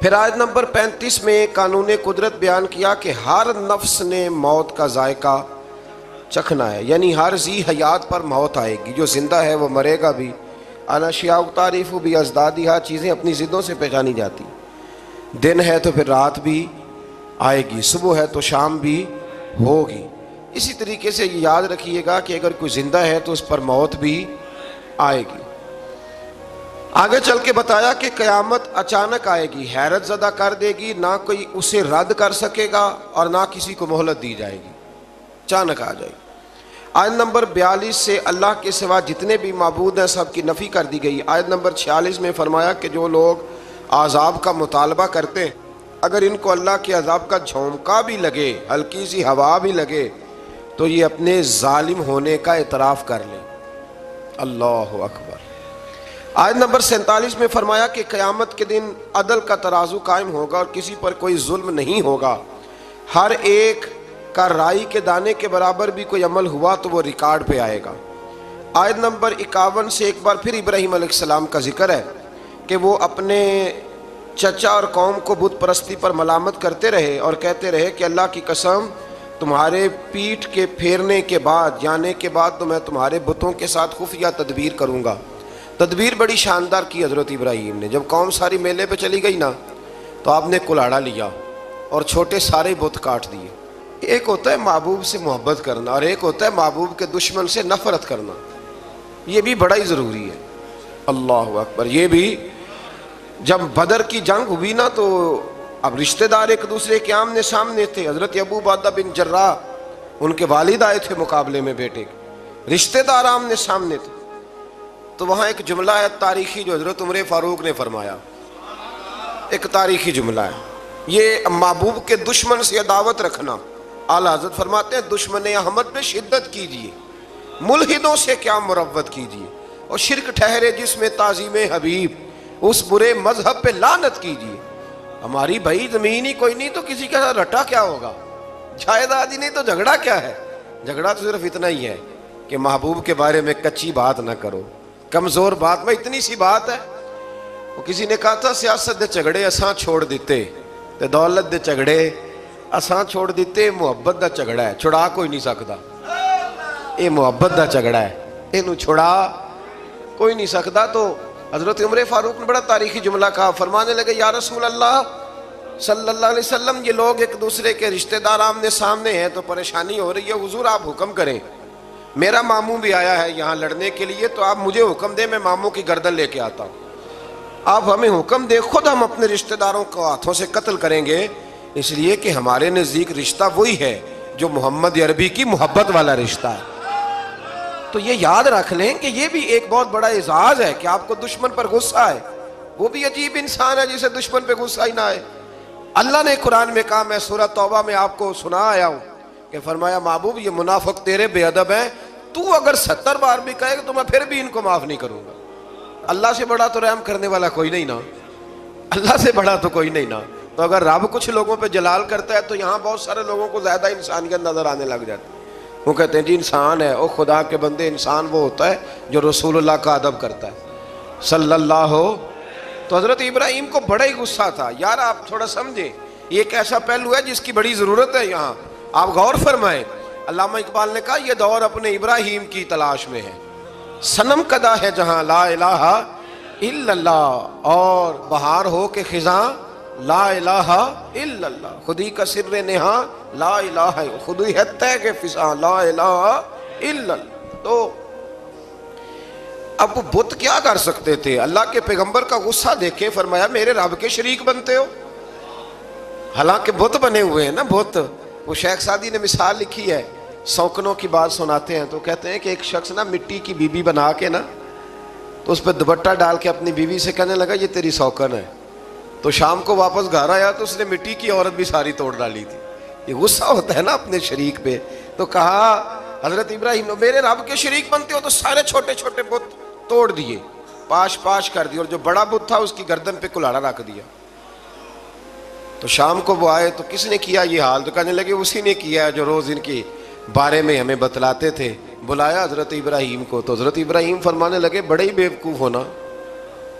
پھر آیت نمبر 35 میں قانون قدرت بیان کیا کہ ہر نفس نے موت کا ذائقہ چکھنا ہے، یعنی ہر ذی حیات پر موت آئے گی، جو زندہ ہے وہ مرے گا بھی۔ الاشیاء تعریف بھی ازدادیہا، چیزیں اپنی ضدوں سے پہچانی جاتی، دن ہے تو پھر رات بھی آئے گی، صبح ہے تو شام بھی ہوگی۔ اسی طریقے سے یہ یاد رکھیے گا کہ اگر کوئی زندہ ہے تو اس پر موت بھی آئے گی۔ آگے چل کے بتایا کہ قیامت اچانک آئے گی، حیرت زدہ کر دے گی، نہ کوئی اسے رد کر سکے گا اور نہ کسی کو مہلت دی جائے گی، اچانک آ جائے گی۔ آیت نمبر 42 سے اللہ کے سوا جتنے بھی معبود ہیں سب کی نفی کر دی گئی۔ آیت نمبر 46 میں فرمایا کہ جو لوگ عذاب کا مطالبہ کرتے ہیں، اگر ان کو اللہ کے عذاب کا جھونکا بھی لگے، ہلکی سی ہوا بھی لگے، تو یہ اپنے ظالم ہونے کا اعتراف کر لیں۔ اللہ اکبر۔ آیت نمبر 47 میں فرمایا کہ قیامت کے دن عدل کا ترازو قائم ہوگا اور کسی پر کوئی ظلم نہیں ہوگا، ہر ایک کا رائی کے دانے کے برابر بھی کوئی عمل ہوا تو وہ ریکارڈ پہ آئے گا۔ آیت نمبر 51 سے ایک بار پھر ابراہیم علیہ السلام کا ذکر ہے کہ وہ اپنے چچا اور قوم کو بت پرستی پر ملامت کرتے رہے اور کہتے رہے کہ اللہ کی قسم، تمہارے پیٹھ کے پھیرنے کے بعد، جانے کے بعد تو میں تمہارے بتوں کے ساتھ خفیہ تدبیر کروں گا۔ تدبیر بڑی شاندار کی حضرت ابراہیم نے۔ جب قوم ساری میلے پہ چلی گئی نا تو آپ نے کلاڑا لیا اور چھوٹے سارے بت کاٹ دیے۔ ایک ہوتا ہے محبوب سے محبت کرنا اور ایک ہوتا ہے محبوب کے دشمن سے نفرت کرنا، یہ بھی بڑا ہی ضروری ہے۔ اللہ اکبر۔ یہ بھی جب بدر کی جنگ ہوئی نا تو اب رشتہ دار ایک دوسرے کے آمنے سامنے تھے۔ حضرت ابو عبیدہ بن جراح، ان کے والد آئے تھے مقابلے میں بیٹے کے، رشتہ دار آمنے سامنے تھے، تو وہاں ایک جملہ ہے تاریخی جو حضرت عمر فاروق نے فرمایا، ایک تاریخی جملہ ہے، یہ محبوب کے دشمن سے عداوت رکھنا۔ اعلیٰ حضرت فرماتے ہیں دشمن احمد میں شدت کیجیے، ملحدوں سے کیا مروت کیجیے، اور شرک ٹھہرے جس میں تعظیم حبیب، اس برے مذہب پہ لعنت کیجیے۔ ہماری بھائی زمین ہی کوئی نہیں تو کسی کا رٹا کیا ہوگا، جائیداد ہی نہیں تو جھگڑا کیا ہے؟ جھگڑا تو صرف اتنا ہی ہے کہ محبوب کے بارے میں کچی بات نہ کرو، کمزور بات میں اتنی سی بات ہے۔ وہ کسی نے کہا تھا سیاست دے جھگڑے اساں چھوڑ دیتے تے دولت دے جھگڑے اساں چھوڑ دیتے، محبت دا جھگڑا ہے، چھڑا کوئی نہیں سکتا۔ یہ محبت دا جھگڑا ہے، اینو چھڑا کوئی نہیں سکتا۔ تو حضرت عمر فاروق نے بڑا تاریخی جملہ کہا، فرمانے لگے یا رسول اللہ صلی اللہ علیہ وسلم، یہ لوگ ایک دوسرے کے رشتہ دار آمنے سامنے ہیں تو پریشانی ہو رہی ہے، حضور آپ حکم کریں، میرا ماموں بھی آیا ہے یہاں لڑنے کے لیے، تو آپ مجھے حکم دیں، میں ماموں کی گردن لے کے آتا ہوں۔ آپ ہمیں حکم دیں، خود ہم اپنے رشتہ داروں کو ہاتھوں سے قتل کریں گے، اس لیے کہ ہمارے نزدیک رشتہ وہی ہے جو محمد عربی کی محبت والا رشتہ ہے۔ تو یہ یاد رکھ لیں کہ یہ بھی ایک بہت بڑا اعزاز ہے کہ آپ کو دشمن پر غصہ ہے۔ وہ بھی عجیب انسان ہے جسے دشمن پہ غصہ ہی نہ آئے۔ اللہ نے قرآن میں کہا، میں سورہ توبہ میں آپ کو سنا آیا ہوں کہ فرمایا محبوب یہ منافق تیرے بے ادب ہیں، تو اگر 70 بار بھی کہے گا تو میں پھر بھی ان کو معاف نہیں کروں گا۔ اللہ سے بڑا تو رحم کرنے والا کوئی نہیں نا، اللہ سے بڑا تو کوئی نہیں نا۔ تو اگر رب کچھ لوگوں پہ جلال کرتا ہے تو یہاں بہت سارے لوگوں کو زیادہ انسانیت نظر آنے لگ جاتی ہے۔ وہ کہتے ہیں جی انسان ہے، او خدا کے بندے، انسان وہ ہوتا ہے جو رسول اللہ کا ادب کرتا ہے صلی اللہ ہو۔ تو حضرت ابراہیم کو بڑا ہی غصہ تھا۔ یار آپ تھوڑا سمجھیں، یہ ایک ایسا پہلو ہے جس کی بڑی ضرورت ہے، یہاں آپ غور فرمائیں۔ علامہ اقبال نے کہا یہ دور اپنے ابراہیم کی تلاش میں ہے، صنم کدا ہے جہاں لا الہ الا اللہ، اور بہار ہو کے خزاں لا الہ الا اللہ، خودی کا سر نہاں لا الہ، خودی ہے طے کے فضاں لا الہ الا اللہ۔ تو اب وہ بت کیا کر سکتے تھے؟ اللہ کے پیغمبر کا غصہ دیکھیں، فرمایا میرے رب کے شریک بنتے ہو، حالانکہ بت بنے ہوئے ہیں نا بت۔ وہ شیخ سعدی نے مثال لکھی ہے، سوکنوں کی بات سناتے ہیں تو کہتے ہیں کہ ایک شخص نا مٹی کی بیوی بنا کے نا تو اس پہ دوپٹہ ڈال کے اپنی بیوی سے کہنے لگا یہ تیری سوکن ہے۔ تو شام کو واپس گھر آیا تو اس نے مٹی کی عورت بھی ساری توڑ ڈالی تھی۔ یہ غصہ ہوتا ہے نا اپنے شریک پہ۔ تو کہا حضرت ابراہیم میرے رب کے شریک بنتے ہو، تو سارے چھوٹے چھوٹے بت توڑ دیے، پاش پاش کر دیے، اور جو بڑا بت تھا اس کی گردن پہ کلاڑا رکھ دیا۔ تو شام کو وہ آئے تو کس نے کیا یہ حال؟ تو کہنے لگے اسی نے کیا ہے جو روز ان کے بارے میں ہمیں بتلاتے تھے۔ بلایا حضرت ابراہیم کو تو حضرت ابراہیم فرمانے لگے بڑے ہی بیوقوف ہونا،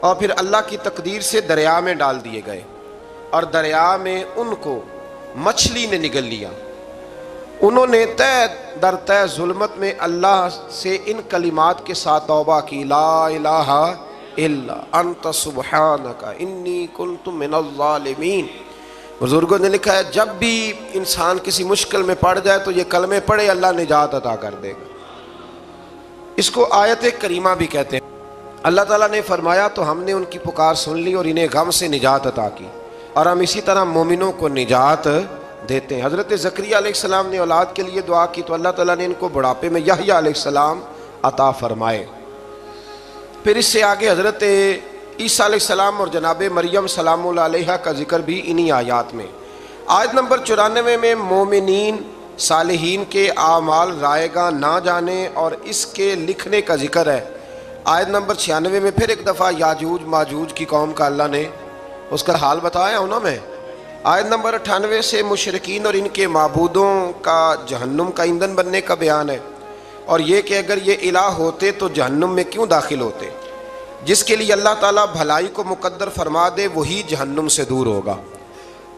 اور پھر اللہ کی تقدیر سے دریا میں ڈال دیے گئے، اور دریا میں ان کو مچھلی نے نگل لیا۔ انہوں نے طے در طے ظلمت میں اللہ سے ان کلمات کے ساتھ توبہ کی، لا الہ الا انت سبحانک انی کنت من الظالمین۔ بزرگوں نے لکھا ہے جب بھی انسان کسی مشکل میں پڑ جائے تو یہ کلمے پڑھے، اللہ نجات عطا کر دے گا۔ اس کو آیت کریمہ بھی کہتے ہیں۔ اللہ تعالیٰ نے فرمایا تو ہم نے ان کی پکار سن لی اور انہیں غم سے نجات عطا کی، اور ہم اسی طرح مومنوں کو نجات دیتے ہیں۔ حضرت زکریا علیہ السلام نے اولاد کے لیے دعا کی تو اللہ تعالیٰ نے ان کو بڑھاپے میں یحییٰ علیہ السلام عطا فرمائے۔ پھر اس سے آگے حضرت عیسیٰ علیہ السلام اور جناب مریم سلام اللہ علیہا کا ذکر بھی انہی آیات میں۔ آیت نمبر 94 میں مومنین صالحین کے اعمال رائے گاں نہ جانے اور اس کے لکھنے کا ذکر ہے۔ آیت نمبر 96 میں پھر ایک دفعہ یاجوج ماجوج کی قوم کا اللہ نے اس کا حال بتایا ہوں نا میں۔ آیت نمبر 98 سے مشرکین اور ان کے معبودوں کا جہنم کا ایندھن بننے کا بیان ہے، اور یہ کہ اگر یہ الہ ہوتے تو جہنم میں کیوں داخل ہوتے۔ جس کے لیے اللہ تعالیٰ بھلائی کو مقدر فرما دے وہی جہنم سے دور ہوگا،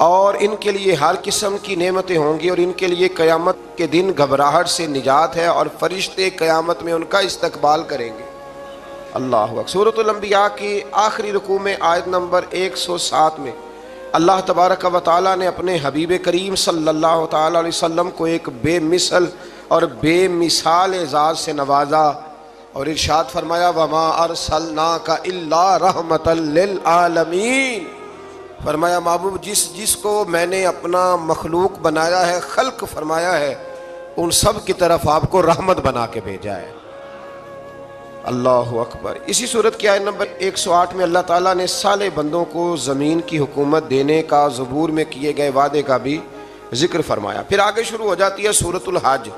اور ان کے لیے ہر قسم کی نعمتیں ہوں گی، اور ان کے لیے قیامت کے دن گھبراہٹ سے نجات ہے، اور فرشتے قیامت میں ان کا استقبال کریں گے۔ اللہ اکبر۔ سورۃ الانبیاء کی آخری رکوع میں آیت نمبر 107 میں اللہ تبارک و تعالیٰ نے اپنے حبیب کریم صلی اللہ تعالیٰ علیہ وسلم کو ایک بے مثل اور بے مثال اعزاز سے نوازا، اور ارشاد فرمایا وَمَا أَرْسَلْنَاكَ إِلَّا رَحْمَةً لِلْعَالَمِينَ۔ فرمایا محبوب جس کو میں نے اپنا مخلوق بنایا ہے، خلق فرمایا ہے، ان سب کی طرف آپ کو رحمت بنا کے بھیجا ہے۔ اللہ اکبر۔ اسی صورت کی آیت نمبر 108 میں اللہ تعالیٰ نے صالح بندوں کو زمین کی حکومت دینے کا زبور میں کیے گئے وعدے کا بھی ذکر فرمایا۔ پھر آگے شروع ہو جاتی ہے سورۃ الحج۔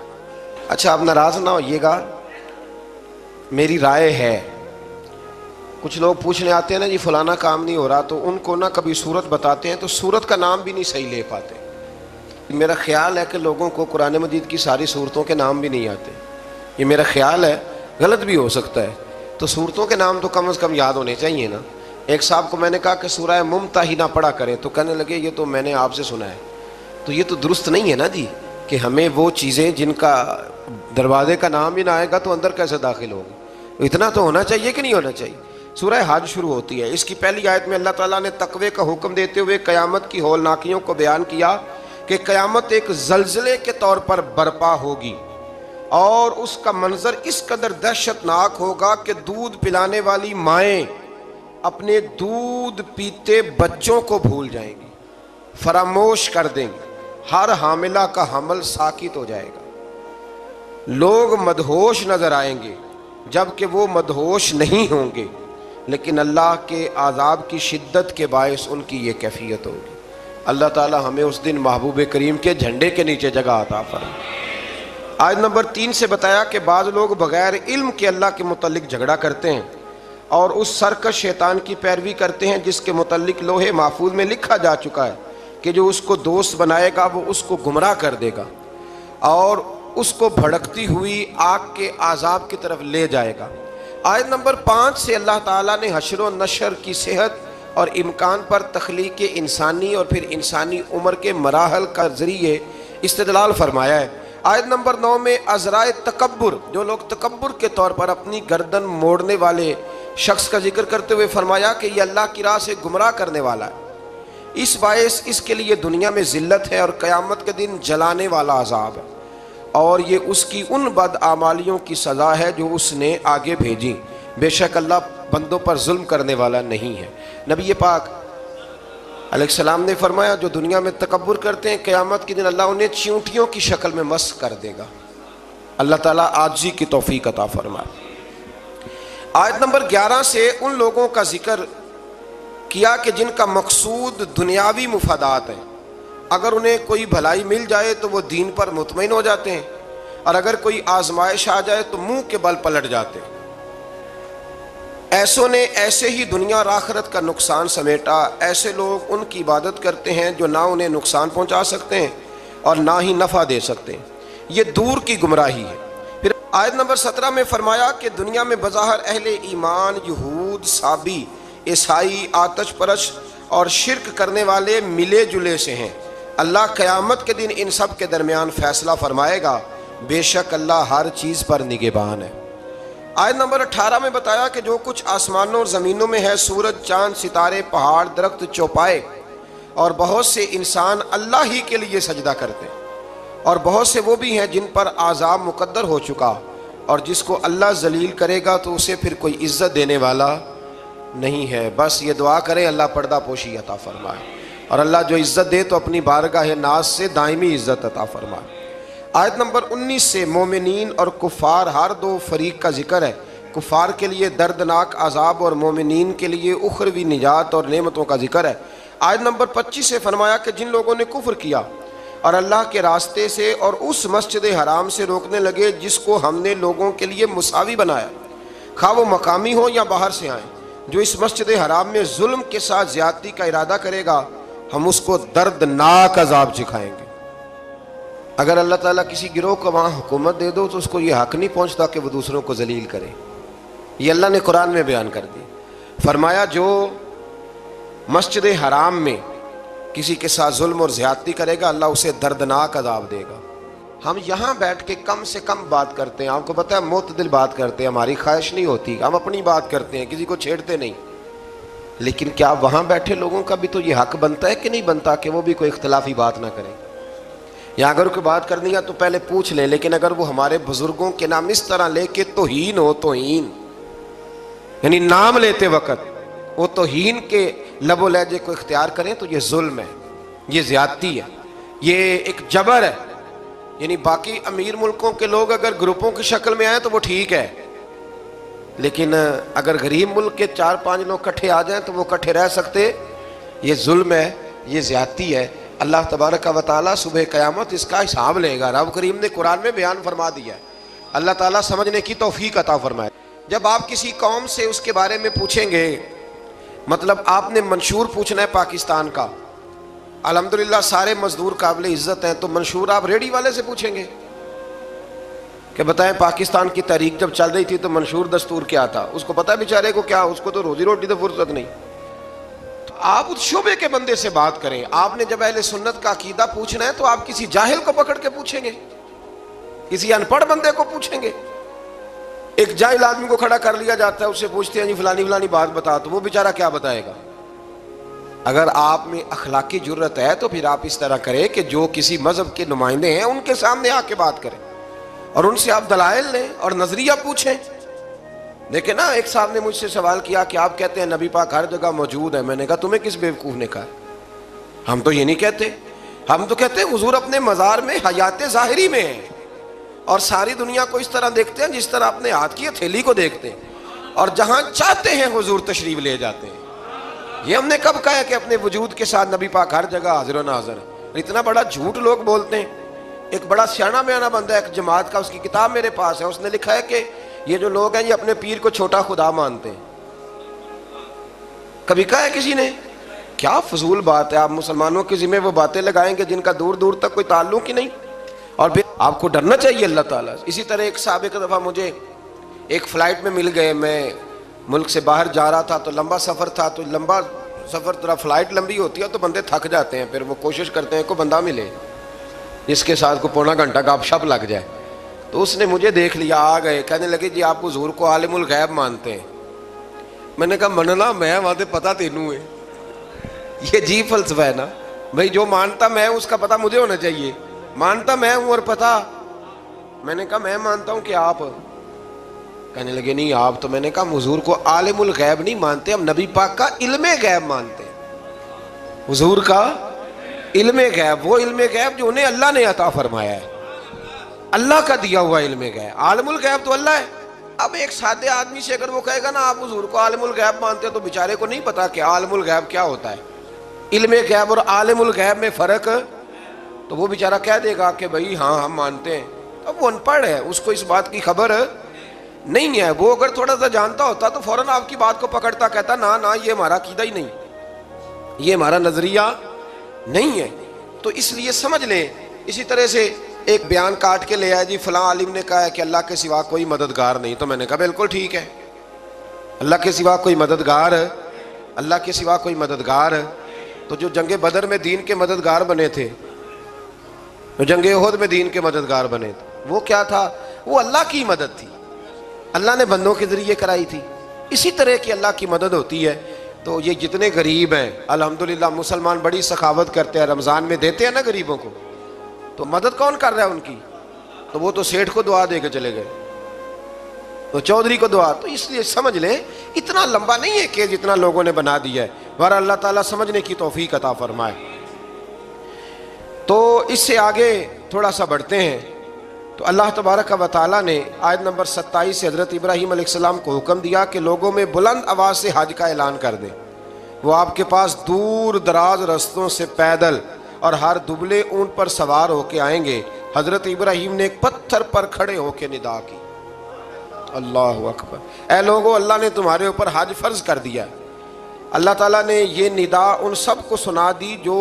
اچھا آپ ناراض نہ ہوئیے گا، میری رائے ہے، کچھ لوگ پوچھنے آتے ہیں نا جی فلانا کام نہیں ہو رہا، تو ان کو نہ کبھی صورت بتاتے ہیں تو صورت کا نام بھی نہیں صحیح لے پاتے۔ میرا خیال ہے کہ لوگوں کو قرآن مجید کی ساری صورتوں کے نام بھی نہیں آتے، یہ میرا خیال ہے، غلط بھی ہو سکتا ہے، تو صورتوں کے نام تو کم از کم یاد ہونے چاہیے نا۔ ایک صاحب کو میں نے کہا کہ سورہ ممتحنہ پڑھا کریں، تو کہنے لگے یہ تو میں نے آپ سے سنا ہے، تو یہ تو درست نہیں ہے نا جی، کہ ہمیں وہ چیزیں جن کا دروازے کا نام ہی نہ آئے گا تو اندر کیسے داخل ہوگی، اتنا تو ہونا چاہیے کہ نہیں ہونا چاہیے۔ سورہ حج شروع ہوتی ہے، اس کی پہلی آیت میں اللہ تعالیٰ نے تقوی کا حکم دیتے ہوئے قیامت کی ہولناکیوں کو بیان کیا کہ قیامت ایک زلزلے کے طور پر برپا ہوگی، اور اس کا منظر اس قدر دہشت ناک ہوگا کہ دودھ پلانے والی مائیں اپنے دودھ پیتے بچوں کو بھول جائیں گی، فراموش کر دیں گی، ہر حاملہ کا حمل ساکت ہو جائے گا، لوگ مدہوش نظر آئیں گے جبکہ وہ مدہوش نہیں ہوں گے، لیکن اللہ کے عذاب کی شدت کے باعث ان کی یہ کیفیت ہوگی۔ اللہ تعالی ہمیں اس دن محبوب کریم کے جھنڈے کے نیچے جگہ عطا فرمائے۔ آیت نمبر 3 سے بتایا کہ بعض لوگ بغیر علم کے اللہ کے متعلق جھگڑا کرتے ہیں اور اس سرکش شیطان کی پیروی کرتے ہیں جس کے متعلق لوح محفوظ میں لکھا جا چکا ہے کہ جو اس کو دوست بنائے گا وہ اس کو گمراہ کر دے گا اور اس کو بھڑکتی ہوئی آگ کے عذاب کی طرف لے جائے گا۔ آیت نمبر 5 سے اللہ تعالیٰ نے حشر و نشر کی صحت اور امکان پر تخلیق انسانی اور پھر انسانی عمر کے مراحل کا ذریعے استدلال فرمایا ہے۔ آیت نمبر 9 میں عذرائے تکبر، جو لوگ تکبر کے طور پر اپنی گردن موڑنے والے شخص کا ذکر کرتے ہوئے فرمایا کہ یہ اللہ کی راہ سے گمراہ کرنے والا ہے، اس باعث اس کے لیے دنیا میں ذلت ہے اور قیامت کے دن جلانے والا عذاب ہے، اور یہ اس کی ان بدعمالیوں کی سزا ہے جو اس نے آگے بھیجی، بے شک اللہ بندوں پر ظلم کرنے والا نہیں ہے۔ نبی پاک علیہ السلام نے فرمایا جو دنیا میں تکبر کرتے ہیں قیامت کے دن اللہ انہیں چیونٹیوں کی شکل میں مسخ کر دے گا۔ اللہ تعالیٰ عاجزی کی توفیق عطا فرمائے۔ آیت نمبر 11 سے ان لوگوں کا ذکر کیا کہ جن کا مقصود دنیاوی مفادات ہیں، اگر انہیں کوئی بھلائی مل جائے تو وہ دین پر مطمئن ہو جاتے ہیں، اور اگر کوئی آزمائش آ جائے تو منہ کے بل پلٹ جاتے ہیں۔ ایسوں نے ایسے ہی دنیا اور آخرت کا نقصان سمیٹا، ایسے لوگ ان کی عبادت کرتے ہیں جو نہ انہیں نقصان پہنچا سکتے ہیں اور نہ ہی نفع دے سکتے ہیں، یہ دور کی گمراہی ہے۔ پھر آیت نمبر 17 میں فرمایا کہ دنیا میں بظاہر اہل ایمان، یہود، صابی عیسائی، آتش پرست اور شرک کرنے والے ملے جلے سے ہیں۔ اللہ قیامت کے دن ان سب کے درمیان فیصلہ فرمائے گا، بے شک اللہ ہر چیز پر نگہبان ہے۔ آیت نمبر 18 میں بتایا کہ جو کچھ آسمانوں اور زمینوں میں ہے، سورج، چاند، ستارے، پہاڑ، درخت، چوپائے اور بہت سے انسان اللہ ہی کے لیے سجدہ کرتے ہیں، اور بہت سے وہ بھی ہیں جن پر عذاب مقدر ہو چکا، اور جس کو اللہ ذلیل کرے گا تو اسے پھر کوئی عزت دینے والا نہیں ہے۔ بس یہ دعا کریں اللہ پردہ پوشی عطا فرمائے، اور اللہ جو عزت دے تو اپنی بارگاہ ناز سے دائمی عزت عطا فرمائے۔ آیت نمبر 19 سے مومنین اور کفار ہر دو فریق کا ذکر ہے۔ کفار کے لیے دردناک عذاب اور مومنین کے لیے اخروی نجات اور نعمتوں کا ذکر ہے۔ آیت نمبر 25 سے فرمایا کہ جن لوگوں نے کفر کیا اور اللہ کے راستے سے اور اس مسجد حرام سے روکنے لگے جس کو ہم نے لوگوں کے لیے مساوی بنایا، خواہ وہ مقامی ہو یا باہر سے آئیں، جو اس مسجد حرام میں ظلم کے ساتھ زیادتی کا ارادہ کرے گا ہم اس کو دردناک عذاب سکھائیں گے۔ اگر اللہ تعالیٰ کسی گروہ کو وہاں حکومت دے دو تو اس کو یہ حق نہیں پہنچتا کہ وہ دوسروں کو ذلیل کرے۔ یہ اللہ نے قرآن میں بیان کر دی، فرمایا جو مسجد حرام میں کسی کے ساتھ ظلم اور زیادتی کرے گا اللہ اسے دردناک عذاب دے گا۔ ہم یہاں بیٹھ کے کم سے کم بات کرتے ہیں، آپ کو پتہ ہے معتدل بات کرتے ہیں، ہماری خواہش نہیں ہوتی، ہم اپنی بات کرتے ہیں، کسی کو چھیڑتے نہیں، لیکن کیا وہاں بیٹھے لوگوں کا بھی تو یہ حق بنتا ہے کہ نہیں بنتا کہ وہ بھی کوئی اختلافی بات نہ کریں؟ یا اگر کوئی بات کرنی ہے تو پہلے پوچھ لیں، لیکن اگر وہ ہمارے بزرگوں کے نام اس طرح لے کے توہین ہو، توہین یعنی نام لیتے وقت وہ توہین کے لب و لہجے کو اختیار کریں تو یہ ظلم ہے، یہ زیادتی ہے، یہ ایک جبر ہے۔ یعنی باقی امیر ملکوں کے لوگ اگر گروپوں کی شکل میں آئیں تو وہ ٹھیک ہے، لیکن اگر غریب ملک کے 4-5 لوگ کٹھے آ جائیں تو وہ کٹھے رہ سکتے، یہ ظلم ہے، یہ زیادتی ہے۔ اللہ تبارک و تعالیٰ صبح قیامت اس کا حساب لے گا۔ رب کریم نے قرآن میں بیان فرما دیا ہے، اللہ تعالیٰ سمجھنے کی توفیق عطا فرمائے۔ جب آپ کسی قوم سے اس کے بارے میں پوچھیں گے، مطلب آپ نے منشور پوچھنا ہے پاکستان کا، الحمدللہ سارے مزدور قابل عزت ہیں، تو منشور آپ ریڈی والے سے پوچھیں گے کہ بتائیں پاکستان کی تحریک جب چل رہی تھی تو منشور دستور کیا تھا؟ اس کو پتہ بیچارے کو کیا، اس کو تو روزی روٹی تو فرصت نہیں۔ تو آپ اس شعبے کے بندے سے بات کریں۔ آپ نے جب اہل سنت کا عقیدہ پوچھنا ہے تو آپ کسی جاہل کو پکڑ کے پوچھیں گے، کسی ان پڑھ بندے کو پوچھیں گے؟ ایک جاہل آدمی کو کھڑا کر لیا جاتا ہے، اس سے پوچھتے ہیں جی فلانی فلانی بات بتا، تو وہ بیچارہ کیا بتائے گا؟ اگر آپ میں اخلاقی جرت ہے تو پھر آپ اس طرح کریں کہ جو کسی مذہب کے نمائندے ہیں ان کے سامنے آ کے بات کریں اور ان سے آپ دلائل لیں اور نظریہ پوچھیں۔ دیکھیں نا، ایک صاحب نے مجھ سے سوال کیا کہ آپ کہتے ہیں نبی پاک ہر جگہ موجود ہے، میں نے کہا تمہیں کس بیوقوف نے کہا؟ ہم تو یہ نہیں کہتے، ہم تو کہتے ہیں حضور اپنے مزار میں حیات ظاہری میں ہیں اور ساری دنیا کو اس طرح دیکھتے ہیں جس طرح اپنے ہاتھ کی ہتھیلی کو دیکھتے ہیں، اور جہاں چاہتے ہیں حضور تشریف لے جاتے ہیں۔ یہ ہم نے کب کہا ہے کہ اپنے وجود کے ساتھ نبی پاک ہر جگہ حاضر و ناظر ہے؟ اتنا بڑا جھوٹ لوگ بولتے ہیں۔ ایک بڑا سیاںا بیانہ بندہ ایک جماعت کا، اس کی کتاب میرے پاس ہے، اس نے لکھا ہے کہ یہ جو لوگ ہیں یہ اپنے پیر کو چھوٹا خدا مانتے ہیں۔ کبھی کہا ہے کسی نے؟ کیا فضول بات ہے، آپ مسلمانوں کے ذمہ وہ باتیں لگائیں گے جن کا دور دور تک کوئی تعلق ہی نہیں، اور پھر آپ کو ڈرنا چاہیے اللہ تعالیٰ سے۔ اسی طرح ایک صاحب ایک دفعہ مجھے ایک فلائٹ میں مل گئے، میں ملک سے باہر جا رہا تھا تو لمبا سفر تھا، تو لمبا سفر طرح فلائٹ لمبی ہوتی ہے تو بندے تھک جاتے ہیں، پھر وہ کوشش کرتے ہیں کوئی بندہ ملے جس کے ساتھ کو پونا گھنٹہ گپ شپ لگ جائے۔ تو اس نے مجھے دیکھ لیا، آ گئے، کہنے لگے جی آپ حضور کو عالم الغیب مانتے ہیں؟ میں نے کہا مننا میں وہاں تے پتہ تینوں ہے۔ یہ جی فلسفہ ہے نا بھائی، جو مانتا میں اس کا پتہ مجھے ہونا چاہیے، مانتا میں ہوں اور پتہ۔ میں نے کہا میں مانتا ہوں کہ آپ، کہنے لگے نہیں آپ تو۔ میں نے کہا حضور کو عالم الغیب نہیں مانتے، ہم نبی پاک کا علم غیب مانتے ہیں۔ حضور کا علم غیب، وہ علم غیب جو انہیں اللہ نے عطا فرمایا ہے، اللہ کا دیا ہوا علم غیب۔ عالم الغیب تو اللہ ہے۔ اب ایک سادے آدمی سے اگر وہ کہے گا نا آپ حضور کو عالم الغیب مانتے ہیں، تو بیچارے کو نہیں پتا کہ عالم الغیب کیا ہوتا ہے، علم غیب اور عالم الغیب میں فرق، تو وہ بیچارہ کہہ دے گا کہ بھائی ہاں ہم مانتے ہیں۔ اب وہ ان پڑھ ہے، اس کو اس بات کی خبر نہیں ہے۔ وہ اگر تھوڑا سا جانتا ہوتا تو فوراً آپ کی بات کو پکڑتا، کہتا نا نا یہ ہمارا عقیدہ ہی نہیں، یہ ہمارا نظریہ نہیں ہے۔ تو اس لیے سمجھ لیں۔ اسی طرح سے ایک بیان کاٹ کے لے آیا جی فلاں عالم نے کہا ہے کہ اللہ کے سوا کوئی مددگار نہیں، تو میں نے کہا بالکل ٹھیک ہے، اللہ کے سوا کوئی مددگار اللہ کے سوا کوئی مددگار ہے؟ تو جو جنگ بدر میں دین کے مددگار بنے تھے، جو جنگ احد میں دین کے مددگار بنے تھے، وہ کیا تھا؟ وہ اللہ کی مدد تھی، اللہ نے بندوں کے ذریعے کرائی تھی۔ اسی طرح کی اللہ کی مدد ہوتی ہے۔ تو یہ جتنے غریب ہیں، الحمدللہ مسلمان بڑی سخاوت کرتے ہیں، رمضان میں دیتے ہیں نا غریبوں کو، تو مدد کون کر رہا ہے ان کی؟ تو وہ تو سیٹھ کو دعا دے کے چلے گئے، تو چودھری کو دعا۔ تو اس لیے سمجھ لیں اتنا لمبا نہیں ہے کہ جتنا لوگوں نے بنا دیا ہے، بہر اللہ تعالیٰ سمجھنے کی توفیق عطا فرمائے۔ تو اس سے آگے تھوڑا سا بڑھتے ہیں۔ تو اللہ تبارک و تعالیٰ نے آیت نمبر 27 سے حضرت ابراہیم علیہ السلام کو حکم دیا کہ لوگوں میں بلند آواز سے حج کا اعلان کر دیں، وہ آپ کے پاس دور دراز رستوں سے پیدل اور ہر دبلے اونٹ پر سوار ہو کے آئیں گے۔ حضرت ابراہیم نے ایک پتھر پر کھڑے ہو کے ندا کی، اللہ اکبر، اے لوگوں اللہ نے تمہارے اوپر حج فرض کر دیا۔ اللہ تعالیٰ نے یہ ندا ان سب کو سنا دی جو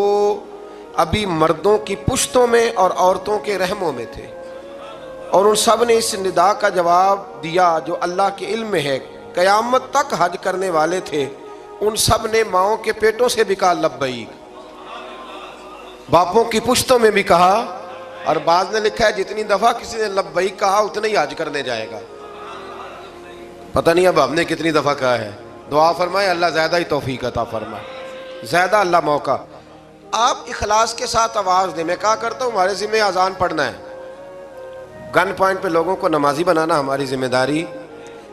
ابھی مردوں کی پشتوں میں اور عورتوں کے رحموں میں تھے، اور ان سب نے اس ندا کا جواب دیا جو اللہ کے علم میں ہے۔ قیامت تک حج کرنے والے تھے، ان سب نے ماؤں کے پیٹوں سے بھی کہا لبیک، باپوں کی پشتوں میں بھی کہا، اور بعض نے لکھا ہے جتنی دفعہ کسی نے لبیک کہا اتنا ہی حج کرنے جائے گا۔ پتہ نہیں اب ہم نے کتنی دفعہ کہا ہے۔ دعا فرمائے اللہ زیادہ ہی توفیق عطا فرمائے، زیادہ اللہ موقع۔ آپ اخلاص کے ساتھ آواز دیں۔ میں کہا کرتا ہوں ہمارے ذمہ اذان پڑھنا ہے، گن پوائنٹ پہ لوگوں کو نمازی بنانا ہماری ذمہ داری۔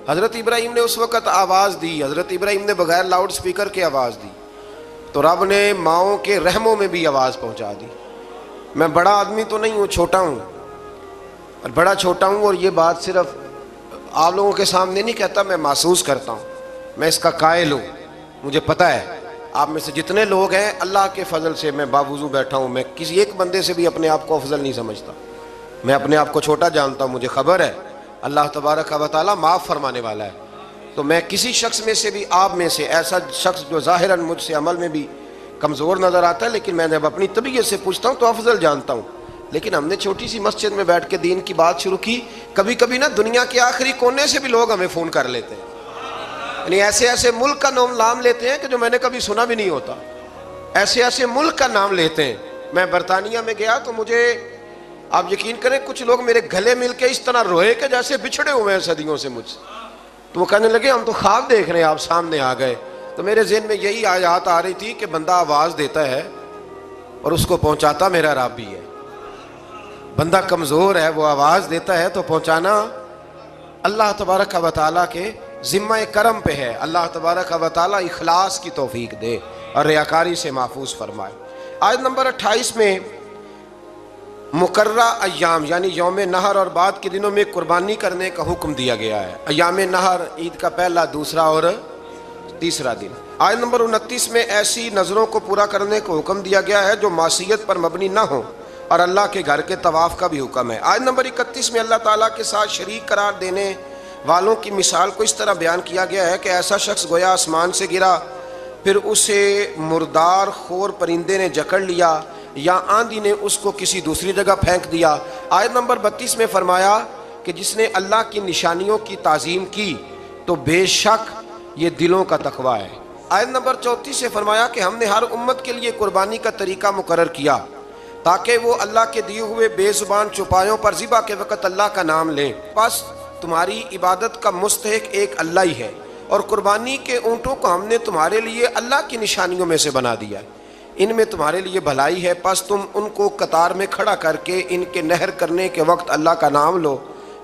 حضرت ابراہیم نے اس وقت آواز دی، حضرت ابراہیم نے بغیر لاؤڈ سپیکر کے آواز دی، تو رب نے ماؤں کے رحموں میں بھی آواز پہنچا دی۔ میں بڑا آدمی تو نہیں ہوں، چھوٹا ہوں، اور بڑا چھوٹا ہوں، اور یہ بات صرف آپ لوگوں کے سامنے نہیں کہتا، میں محسوس کرتا ہوں، میں اس کا قائل ہوں۔ مجھے پتہ ہے آپ میں سے جتنے لوگ ہیں اللہ کے فضل سے میں باوضو بیٹھا ہوں، میں کسی ایک بندے سے بھی اپنے آپ کو افضل نہیں سمجھتا، میں اپنے آپ کو چھوٹا جانتا ہوں۔ مجھے خبر ہے اللہ تبارک و تعالیٰ معاف فرمانے والا ہے، تو میں کسی شخص میں سے بھی، آپ میں سے ایسا شخص جو ظاہراً مجھ سے عمل میں بھی کمزور نظر آتا ہے، لیکن میں جب اپنی طبیعت سے پوچھتا ہوں تو افضل جانتا ہوں۔ لیکن ہم نے چھوٹی سی مسجد میں بیٹھ کے دین کی بات شروع کی، کبھی کبھی نا دنیا کے آخری کونے سے بھی لوگ ہمیں فون کر لیتے ہیں، یعنی ایسے ایسے ملک کا نام لیتے ہیں کہ جو میں نے کبھی سنا بھی نہیں ہوتا، ایسے ایسے ملک کا نام لیتے ہیں۔ میں برطانیہ میں گیا تو مجھے، آپ یقین کریں، کچھ لوگ میرے گلے مل کے اس طرح روئے کہ جیسے بچھڑے ہوئے ہیں صدیوں سے مجھ سے، تو وہ کہنے لگے ہم تو خواب دیکھ رہے ہیں، آپ سامنے آ گئے۔ تو میرے ذہن میں یہی آیات آ رہی تھی کہ بندہ آواز دیتا ہے اور اس کو پہنچاتا میرا رب بھی ہے۔ بندہ کمزور ہے، وہ آواز دیتا ہے تو پہنچانا اللہ تبارک و تعالیٰ کے ذمہ کرم پہ ہے۔ اللہ تبارک و تعالیٰ اخلاص کی توفیق دے اور ریاکاری سے محفوظ فرمائے۔ آیت نمبر 28 میں مقررہ ایام یعنی یوم نحر اور بعد کے دنوں میں قربانی کرنے کا حکم دیا گیا ہے۔ ایام نحر عید کا پہلا، دوسرا اور تیسرا دن۔ آیت نمبر 29 میں ایسی نظروں کو پورا کرنے کو حکم دیا گیا ہے جو معصیت پر مبنی نہ ہوں، اور اللہ کے گھر کے طواف کا بھی حکم ہے۔ آیت نمبر 31 میں اللہ تعالیٰ کے ساتھ شریک قرار دینے والوں کی مثال کو اس طرح بیان کیا گیا ہے کہ ایسا شخص گویا آسمان سے گرا، پھر اسے مردار خور پرندے نے جکڑ لیا، یا آندھی نے اس کو کسی دوسری جگہ پھینک دیا۔ آیت نمبر 32 میں فرمایا کہ جس نے اللہ کی نشانیوں کی تعظیم کی تو بے شک یہ دلوں کا تقویٰ ہے۔ آیت نمبر 34 سے فرمایا کہ ہم نے ہر امت کے لیے قربانی کا طریقہ مقرر کیا تاکہ وہ اللہ کے دیے ہوئے بے زبان چوپایوں پر ذبح کے وقت اللہ کا نام لیں۔ بس تمہاری عبادت کا مستحق ایک اللہ ہی ہے، اور قربانی کے اونٹوں کو ہم نے تمہارے لیے اللہ کی نشانیوں میں سے بنا دیا ہے، ان میں تمہارے لیے بھلائی ہے، پس تم ان کو قطار میں کھڑا کر کے ان کے نہر کرنے کے وقت اللہ کا نام لو،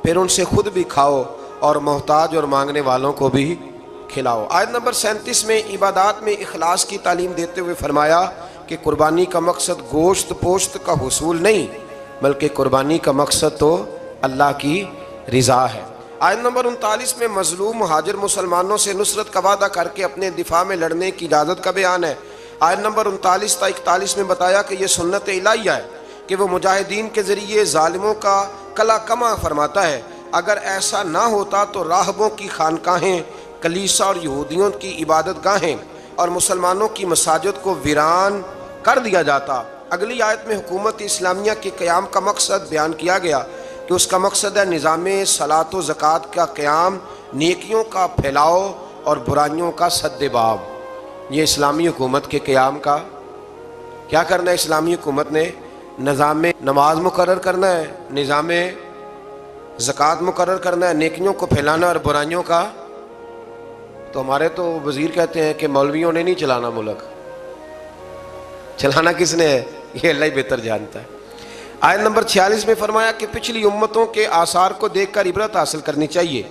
پھر ان سے خود بھی کھاؤ اور محتاج اور مانگنے والوں کو بھی کھلاؤ۔ آیت نمبر 37 میں عبادات میں اخلاص کی تعلیم دیتے ہوئے فرمایا کہ قربانی کا مقصد گوشت پوشت کا حصول نہیں، بلکہ قربانی کا مقصد تو اللہ کی رضا ہے۔ آیت نمبر 39 میں مظلوم مہاجر مسلمانوں سے نصرت کا وعدہ کر کے اپنے دفاع میں لڑنے کی اجازت کا بیان ہے۔ آیت نمبر 39 تا 41 میں بتایا کہ یہ سنت الہیہ ہے کہ وہ مجاہدین کے ذریعے ظالموں کا کلا کما فرماتا ہے۔ اگر ایسا نہ ہوتا تو راہبوں کی خانقاہیں، کلیسا اور یہودیوں کی عبادت گاہیں اور مسلمانوں کی مساجد کو ویران کر دیا جاتا۔ اگلی آیت میں حکومت اسلامیہ کے قیام کا مقصد بیان کیا گیا کہ اس کا مقصد ہے نظام صلاۃ و زکوٰۃ کا قیام، نیکیوں کا پھیلاؤ اور برائیوں کا سد باب۔ یہ اسلامی حکومت کے قیام کا کیا کرنا ہے؟ اسلامی حکومت نے نظام نماز مقرر کرنا ہے، نظام زکوٰۃ مقرر کرنا ہے، نیکیوں کو پھیلانا اور برائیوں کا. تو ہمارے تو وزیر کہتے ہیں کہ مولویوں نے نہیں چلانا ملک. چلانا کس نے ہے؟ یہ اللہ ہی بہتر جانتا ہے. آیت نمبر 46 میں فرمایا کہ پچھلی امتوں کے آثار کو دیکھ کر عبرت حاصل کرنی چاہیے،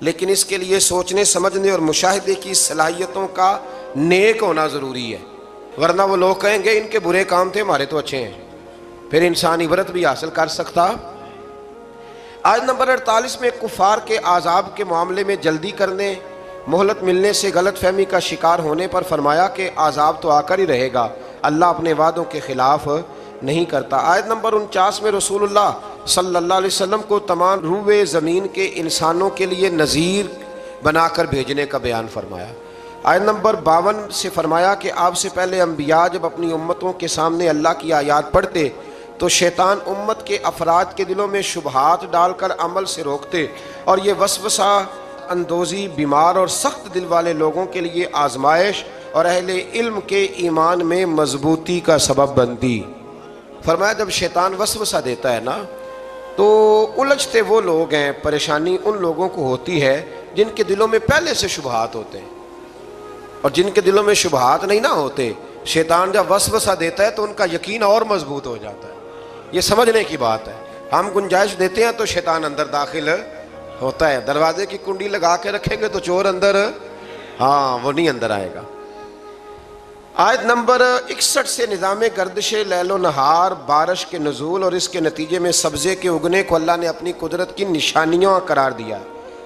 لیکن اس کے لیے سوچنے سمجھنے اور مشاہدے کی صلاحیتوں کا نیک ہونا ضروری ہے، ورنہ وہ لوگ کہیں گے ان کے برے کام تھے ہمارے تو اچھے ہیں، پھر انسان عبرت بھی حاصل کر سکتا. آیت نمبر 48 میں کفار کے عذاب کے معاملے میں جلدی کرنے، مہلت ملنے سے غلط فہمی کا شکار ہونے پر فرمایا کہ عذاب تو آ کر ہی رہے گا، اللہ اپنے وعدوں کے خلاف نہیں کرتا. آیت نمبر 49 میں رسول اللہ صلی اللہ علیہ وسلم کو تمام روئے زمین کے انسانوں کے لیے نذیر بنا کر بھیجنے کا بیان فرمایا. آیت نمبر 52 سے فرمایا کہ آپ سے پہلے انبیاء جب اپنی امتوں کے سامنے اللہ کی آیات پڑھتے تو شیطان امت کے افراد کے دلوں میں شبہات ڈال کر عمل سے روکتے، اور یہ وسوسہ اندوزی بیمار اور سخت دل والے لوگوں کے لیے آزمائش اور اہل علم کے ایمان میں مضبوطی کا سبب بنتی. فرمایا جب شیطان وسوسہ دیتا ہے نا تو الجھتے وہ لوگ ہیں، پریشانی ان لوگوں کو ہوتی ہے جن کے دلوں میں پہلے سے شبہات ہوتے ہیں، اور جن کے دلوں میں شبہات نہیں نہ ہوتے، شیطان جب وسوسہ دیتا ہے تو ان کا یقین اور مضبوط ہو جاتا ہے. یہ سمجھنے کی بات ہے. ہم گنجائش دیتے ہیں تو شیطان اندر داخل ہوتا ہے. دروازے کی کنڈی لگا کے رکھیں گے تو چور اندر وہ نہیں اندر آئے گا. آیت نمبر 61 سے نظام گردش لیل و نہار، بارش کے نزول اور اس کے نتیجے میں سبزے کے اگنے کو اللہ نے اپنی قدرت کی نشانیاں قرار دیا.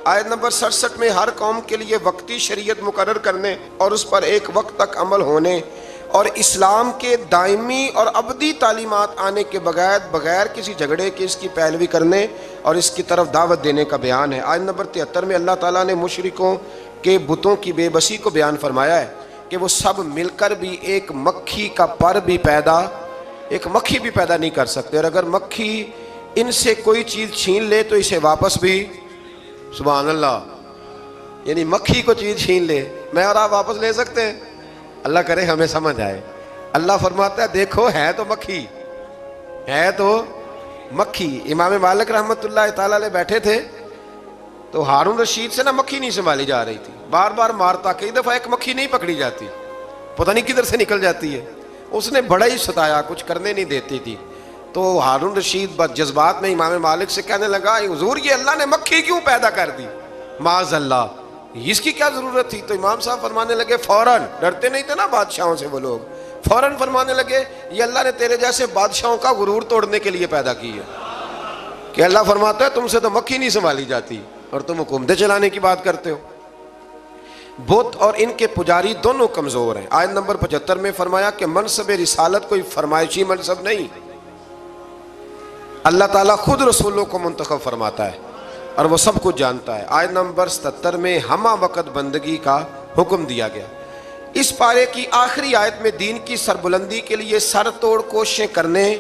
آیت نمبر 67 میں ہر قوم کے لیے وقتی شریعت مقرر کرنے اور اس پر ایک وقت تک عمل ہونے اور اسلام کے دائمی اور ابدی تعلیمات آنے کے بغیر کسی جھگڑے کے اس کی پیروی کرنے اور اس کی طرف دعوت دینے کا بیان ہے. آیت نمبر 73 میں اللہ تعالیٰ نے مشرکوں کے بتوں کی بے بسی کو بیان فرمایا ہے کہ وہ سب مل کر بھی ایک مکھی بھی پیدا نہیں کر سکتے، اور اگر مکھی ان سے کوئی چیز چھین لے تو اسے واپس بھی، سبحان اللہ، یعنی مکھی کو چیز چھین لے، میں اور آپ واپس لے سکتے ہیں؟ اللہ کرے ہمیں سمجھ آئے. اللہ فرماتا ہے دیکھو ہے تو مکھی. امام مالک رحمۃ اللہ تعالیٰ علیہ بیٹھے تھے تو ہارون رشید سے مکھی نہیں سنبھالی جا رہی تھی، بار بار مارتا، کئی دفعہ ایک مکھی نہیں پکڑی جاتی، پتہ نہیں کدھر سے نکل جاتی ہے. اس نے بڑا ہی ستایا، کچھ کرنے نہیں دیتی تھی. تو ہارون رشید جذبات میں امام مالک سے کہنے لگا حضور یہ اللہ نے مکھی کیوں پیدا کر دی؟ معاذ اللہ، اس کی کیا ضرورت تھی؟ تو امام صاحب فرمانے لگے فوراً، ڈرتے نہیں تھے نا بادشاہوں سے وہ لوگ، فوراً فرمانے لگے یہ اللہ نے تیرے جیسے بادشاہوں کا غرور توڑنے کے لیے پیدا کی ہے. کہ اللہ فرماتا ہے تم سے تو مکھی نہیں سنبھالی جاتی اور تم حکومتیں چلانے کی بات کرتے ہو. بت اور ان کے پجاری دونوں کمزور ہیں. آیت نمبر 75 میں فرمایا کہ منصب رسالت کوئی فرمائشی منصب نہیں، اللہ تعالیٰ خود رسولوں کو منتخب فرماتا ہے اور وہ سب کچھ جانتا ہے. آیت نمبر 77 میں ہمہ وقت بندگی کا حکم دیا گیا. اس پارے کی آخری آیت میں دین کی سربلندی کے لیے سر توڑ کوششیں کرنے،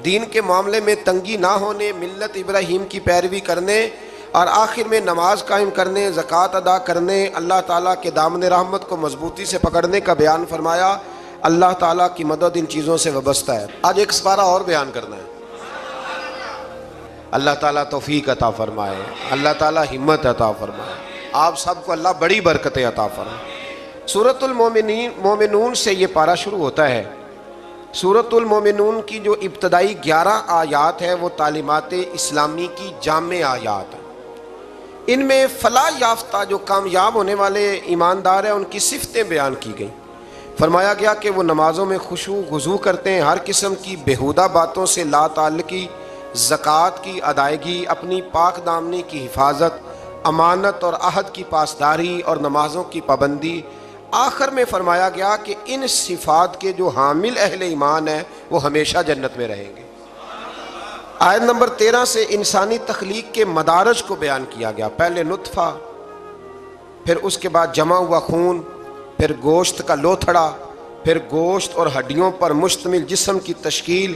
دین کے معاملے میں تنگی نہ ہونے، ملت ابراہیم کی پیروی کرنے، اور آخر میں نماز قائم کرنے، زکوٰۃ ادا کرنے، اللہ تعالیٰ کے دامن رحمت کو مضبوطی سے پکڑنے کا بیان فرمایا. اللہ تعالیٰ کی مدد ان چیزوں سے وابستہ ہے. آج ایک سپارہ اور بیان کرنا ہے. اللہ تعالیٰ توفیق عطا فرمائے، اللہ تعالیٰ ہمت عطا فرمائے، آپ سب کو اللہ بڑی برکتیں عطا فرمائے. سورۃ المومنون سے یہ پارہ شروع ہوتا ہے. سورۃ المومنون کی جو ابتدائی 11 آیات ہیں وہ تعلیمات اسلامی کی جامع آیات ہیں. ان میں فلاح یافتہ جو کامیاب ہونے والے ایماندار ہیں ان کی صفتیں بیان کی گئیں. فرمایا گیا کہ وہ نمازوں میں خشوع خضوع کرتے ہیں، ہر قسم کی بےہودہ باتوں سے لا تعلقی، زکوٰۃ کی ادائیگی، اپنی پاک دامنی کی حفاظت، امانت اور عہد کی پاسداری اور نمازوں کی پابندی. آخر میں فرمایا گیا کہ ان صفات کے جو حامل اہل ایمان ہیں وہ ہمیشہ جنت میں رہیں گے. آیت نمبر 13 سے انسانی تخلیق کے مدارج کو بیان کیا گیا. پہلے نطفہ، پھر اس کے بعد جمع ہوا خون، پھر گوشت کا لوتھڑا، پھر گوشت اور ہڈیوں پر مشتمل جسم کی تشکیل.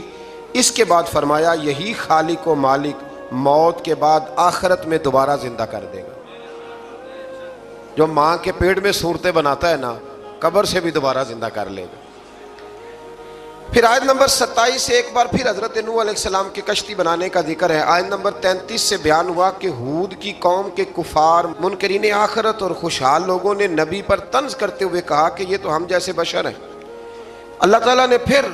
اس کے بعد فرمایا یہی خالق و مالک موت کے بعد آخرت میں دوبارہ زندہ کر دے گا. جو ماں کے پیٹ میں صورتیں بناتا ہے نا قبر سے بھی دوبارہ زندہ کر لے گا۔ پھر آیت نمبر 27 سے ایک بار پھر حضرت نوح علیہ السلام کی کشتی بنانے کا ذکر ہے۔ آیت نمبر 33 سے بیان ہوا کہ ہود کی قوم کے کفار منکرین آخرت اور خوشحال لوگوں نے نبی پر طنز کرتے ہوئے کہا کہ یہ تو ہم جیسے بشر ہیں۔ اللہ تعالیٰ نے پھر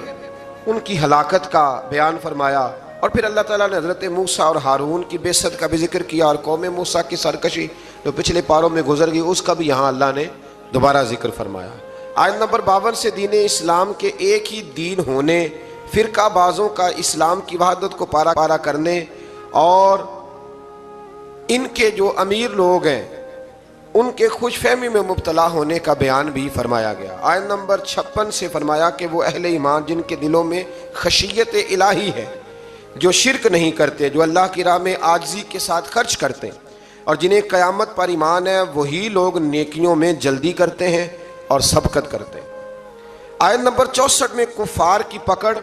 ان کی ہلاکت کا بیان فرمایا، اور پھر اللہ تعالیٰ نے حضرت موسیٰ اور ہارون کی بعثت کا بھی ذکر کیا، اور قوم موسیٰ کی سرکشی جو پچھلے پاروں میں گزر گئی اس کا بھی یہاں اللہ نے دوبارہ ذکر فرمایا۔ آیت نمبر 52 سے دین اسلام کے ایک ہی دین ہونے، فرقہ بازوں کا اسلام کی وحدت کو پارا پارا کرنے، اور ان کے جو امیر لوگ ہیں ان کے خوش فہمی میں مبتلا ہونے کا بیان بھی فرمایا گیا۔ آیت نمبر 56 سے فرمایا کہ وہ اہل ایمان جن کے دلوں میں خشیت الہی ہے، جو شرک نہیں کرتے، جو اللہ کی راہ میں عاجزی کے ساتھ خرچ کرتے ہیں، اور جنہیں قیامت پر ایمان ہے، وہی لوگ نیکیوں میں جلدی کرتے ہیں اور سبقت کرتے ہیں۔ آیت نمبر 64 میں کفار کی پکڑ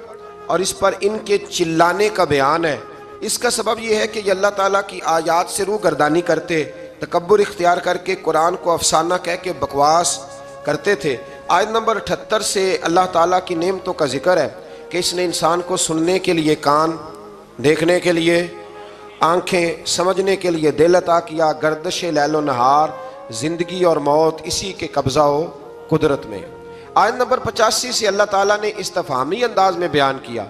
اور اس پر ان کے چلانے کا بیان ہے۔ اس کا سبب یہ ہے کہ یہ اللہ تعالیٰ کی آیات سے روح گردانی کرتے، تکبر اختیار کر کے قرآن کو افسانہ کہہ کے بکواس کرتے تھے۔ آیت نمبر 78 سے اللہ تعالیٰ کی نعمتوں کا ذکر ہے کہ اس نے انسان کو سننے کے لیے کان، دیکھنے کے لیے آنکھیں، سمجھنے کے لیے دل عطا کیا۔ گردش لیل و نہار، زندگی اور موت اسی کے قبضہ و قدرت میں۔ آیت نمبر 85 سے اللہ تعالیٰ نے استفہامی انداز میں بیان کیا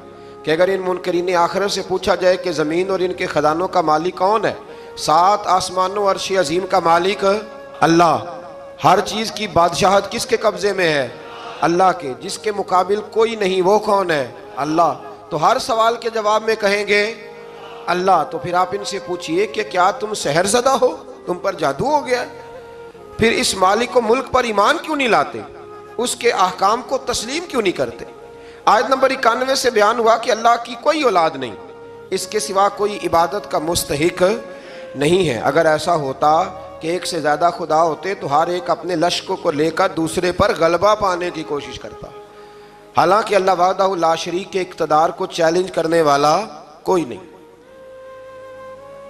کہ اگر ان منکرین آخرت سے پوچھا جائے کہ زمین اور ان کے خزانوں کا مالک کون ہے، 7 آسمانوں اور عرش عظیم کا مالک اللہ، ہر چیز کی بادشاہت کس کے قبضے میں ہے؟ اللہ کے، جس کے مقابل کوئی نہیں، وہ کون ہے؟ اللہ۔ تو ہر سوال کے جواب میں کہیں گے اللہ۔ تو پھر آپ ان سے پوچھئے کہ کیا تم سحر زدہ ہو، تم پر جادو ہو گیا؟ پھر اس مالک و ملک پر ایمان کیوں نہیں لاتے؟ اس کے احکام کو تسلیم کیوں نہیں کرتے؟ آیت نمبر 91 سے بیان ہوا کہ اللہ کی کوئی اولاد نہیں، اس کے سوا کوئی عبادت کا مستحق نہیں ہے۔ اگر ایسا ہوتا کہ ایک سے زیادہ خدا ہوتے تو ہر ایک اپنے لشکر کو لے کر دوسرے پر غلبہ پانے کی کوشش کرتا، حالانکہ اللہ وحدہ لا شریک کے اقتدار کو چیلنج کرنے والا کوئی نہیں۔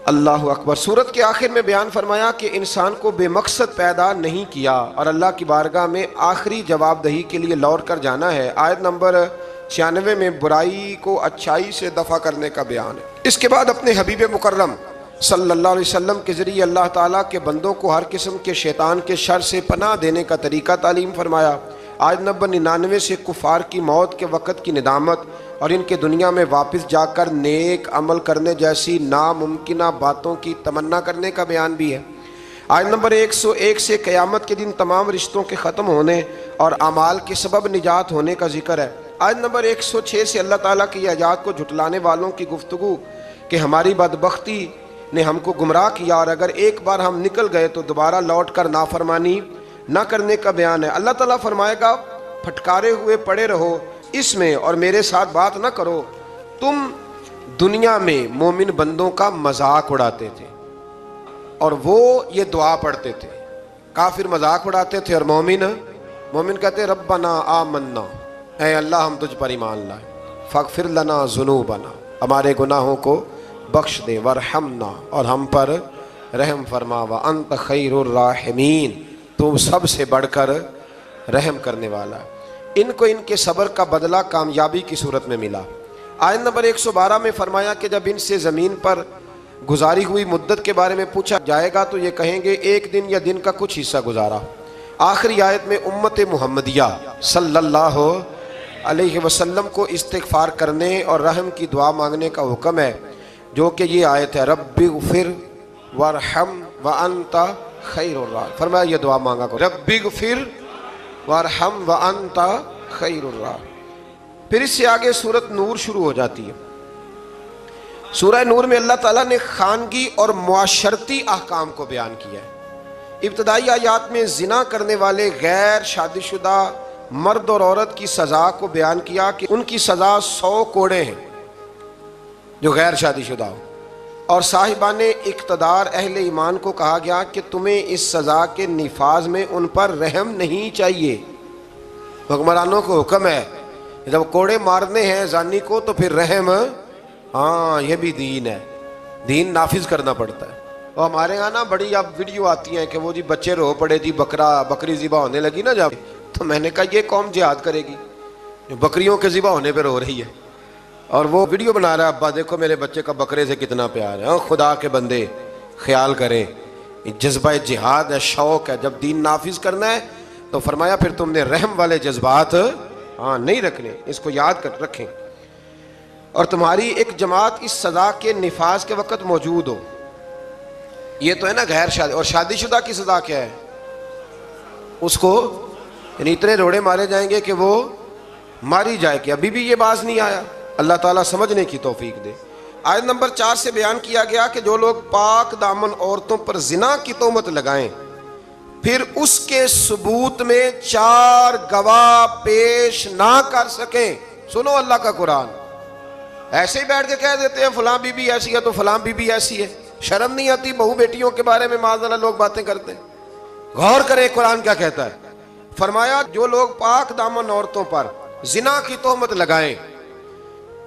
اللہ اکبر۔ سورت کے آخر میں بیان فرمایا کہ انسان کو بے مقصد پیدا نہیں کیا اور اللہ کی بارگاہ میں آخری جواب دہی کے لیے لوٹ کر جانا ہے۔ آیت نمبر 96 میں برائی کو اچھائی سے دفع کرنے کا بیان ہے۔ اس کے بعد اپنے حبیب مکرم صلی اللہ علیہ وسلم کے ذریعے اللہ تعالیٰ کے بندوں کو ہر قسم کے شیطان کے شر سے پناہ دینے کا طریقہ تعلیم فرمایا۔ آیت نمبر 99 سے کفار کی موت کے وقت کی ندامت اور ان کے دنیا میں واپس جا کر نیک عمل کرنے جیسی ناممکنہ باتوں کی تمنا کرنے کا بیان بھی ہے۔ آیت نمبر 101 سے قیامت کے دن تمام رشتوں کے ختم ہونے اور اعمال کے سبب نجات ہونے کا ذکر ہے۔ آیت نمبر 106 سے اللہ تعالیٰ کی آیات کو جھٹلانے والوں کی گفتگو کہ ہماری بدبختی نے ہم کو گمراہ کیا، اور اگر ایک بار ہم نکل گئے تو دوبارہ لوٹ کر نافرمانی نہ کرنے کا بیان ہے۔ اللہ تعالیٰ فرمائے گا پھٹکارے ہوئے پڑے رہو اس میں اور میرے ساتھ بات نہ کرو، تم دنیا میں مومن بندوں کا مذاق اڑاتے تھے اور وہ یہ دعا پڑھتے تھے۔ کافر مذاق اڑاتے تھے اور مومن کہتے ربنا آمنا، اے اللہ ہم تجھ پر ایمان لائے، فاغفر لنا ذنوبنا، ہمارے گناہوں کو بخش دے، ورحمنا، اور ہم پر رحم فرما، وانت خیر الراحمین، تو سب سے بڑھ کر رحم کرنے والا ہے۔ ان کو ان کے صبر کا بدلہ کامیابی کی صورت میں ملا۔ آیت نمبر 112 میں فرمایا کہ جب ان سے زمین پر گزاری ہوئی مدت کے بارے میں پوچھا جائے گا تو یہ کہیں گے ایک دن یا دن کا کچھ حصہ گزارا۔ آخری آیت میں امت محمدیہ صلی اللہ علیہ وسلم کو استغفار کرنے اور رحم کی دعا مانگنے کا حکم ہے، جو کہ یہ آیت ہے رب اغفر وارحم وانت خیر الراحمین۔ فرمایا یہ دعا مانگا کرو، رب اغفر وارحم وانت خیر الراحمین۔ پھر اس سے آگے سورۃ نور شروع ہو جاتی ہے۔ سورہ نور میں اللہ تعالیٰ نے خانگی اور معاشرتی احکام کو بیان کیا ہے۔ ابتدائی آیات میں زنا کرنے والے غیر شادی شدہ مرد اور عورت کی سزا کو بیان کیا کہ ان کی سزا 100 کوڑے ہیں جو غیر شادی شدہ ہو، اور صاحبان اقتدار اہل ایمان کو کہا گیا کہ تمہیں اس سزا کے نفاذ میں ان پر رحم نہیں چاہیے۔ حکمرانوں کو حکم ہے جب کوڑے مارنے ہیں زانی کو تو پھر رحم، ہاں یہ بھی دین ہے، دین نافذ کرنا پڑتا ہے۔ اور ہمارے ہاں نا بڑی اب ویڈیو آتی ہیں کہ وہ جی بچے رو پڑے جی بکری ذبح ہونے لگی نا، جب تو میں نے کہا یہ قوم جہاد کرے گی جو بکریوں کے ذبح ہونے پہ رو رہی ہے اور وہ ویڈیو بنا رہا ہے، ابا دیکھو میرے بچے کا بکرے سے کتنا پیار ہے۔ خدا کے بندے خیال کریں، جذبہ جہاد ہے، شوق ہے، جب دین نافذ کرنا ہے تو فرمایا پھر تم نے رحم والے جذبات نہیں رکھنے، اس کو یاد کر رکھیں۔ اور تمہاری ایک جماعت اس سزا کے نفاذ کے وقت موجود ہو۔ یہ تو ہے نا غیر شادی، اور شادی شدہ کی سزا کیا ہے؟ اس کو یعنی اتنے روڑے مارے جائیں گے کہ وہ ماری جائے کہ ابھی بھی یہ باز نہیں آیا۔ اللہ تعالیٰ سمجھنے کی توفیق دے۔ آیت نمبر 4 سے بیان کیا گیا کہ جو لوگ پاک دامن عورتوں پر زنا کی تہمت لگائیں پھر اس کے ثبوت میں 4 گواہ پیش نہ کر سکیں۔ سنو اللہ کا قرآن، ایسے ہی بیٹھ کے کہہ دیتے ہیں فلاں بی بی ایسی ہے تو فلاں بی بی ایسی ہے، شرم نہیں آتی؟ بہو بیٹیوں کے بارے میں معاذ اللہ لوگ باتیں کرتے ہیں۔ غور کریں قرآن کیا کہتا ہے۔ فرمایا جو لوگ پاک دامن عورتوں پر زنا کی تہمت لگائیں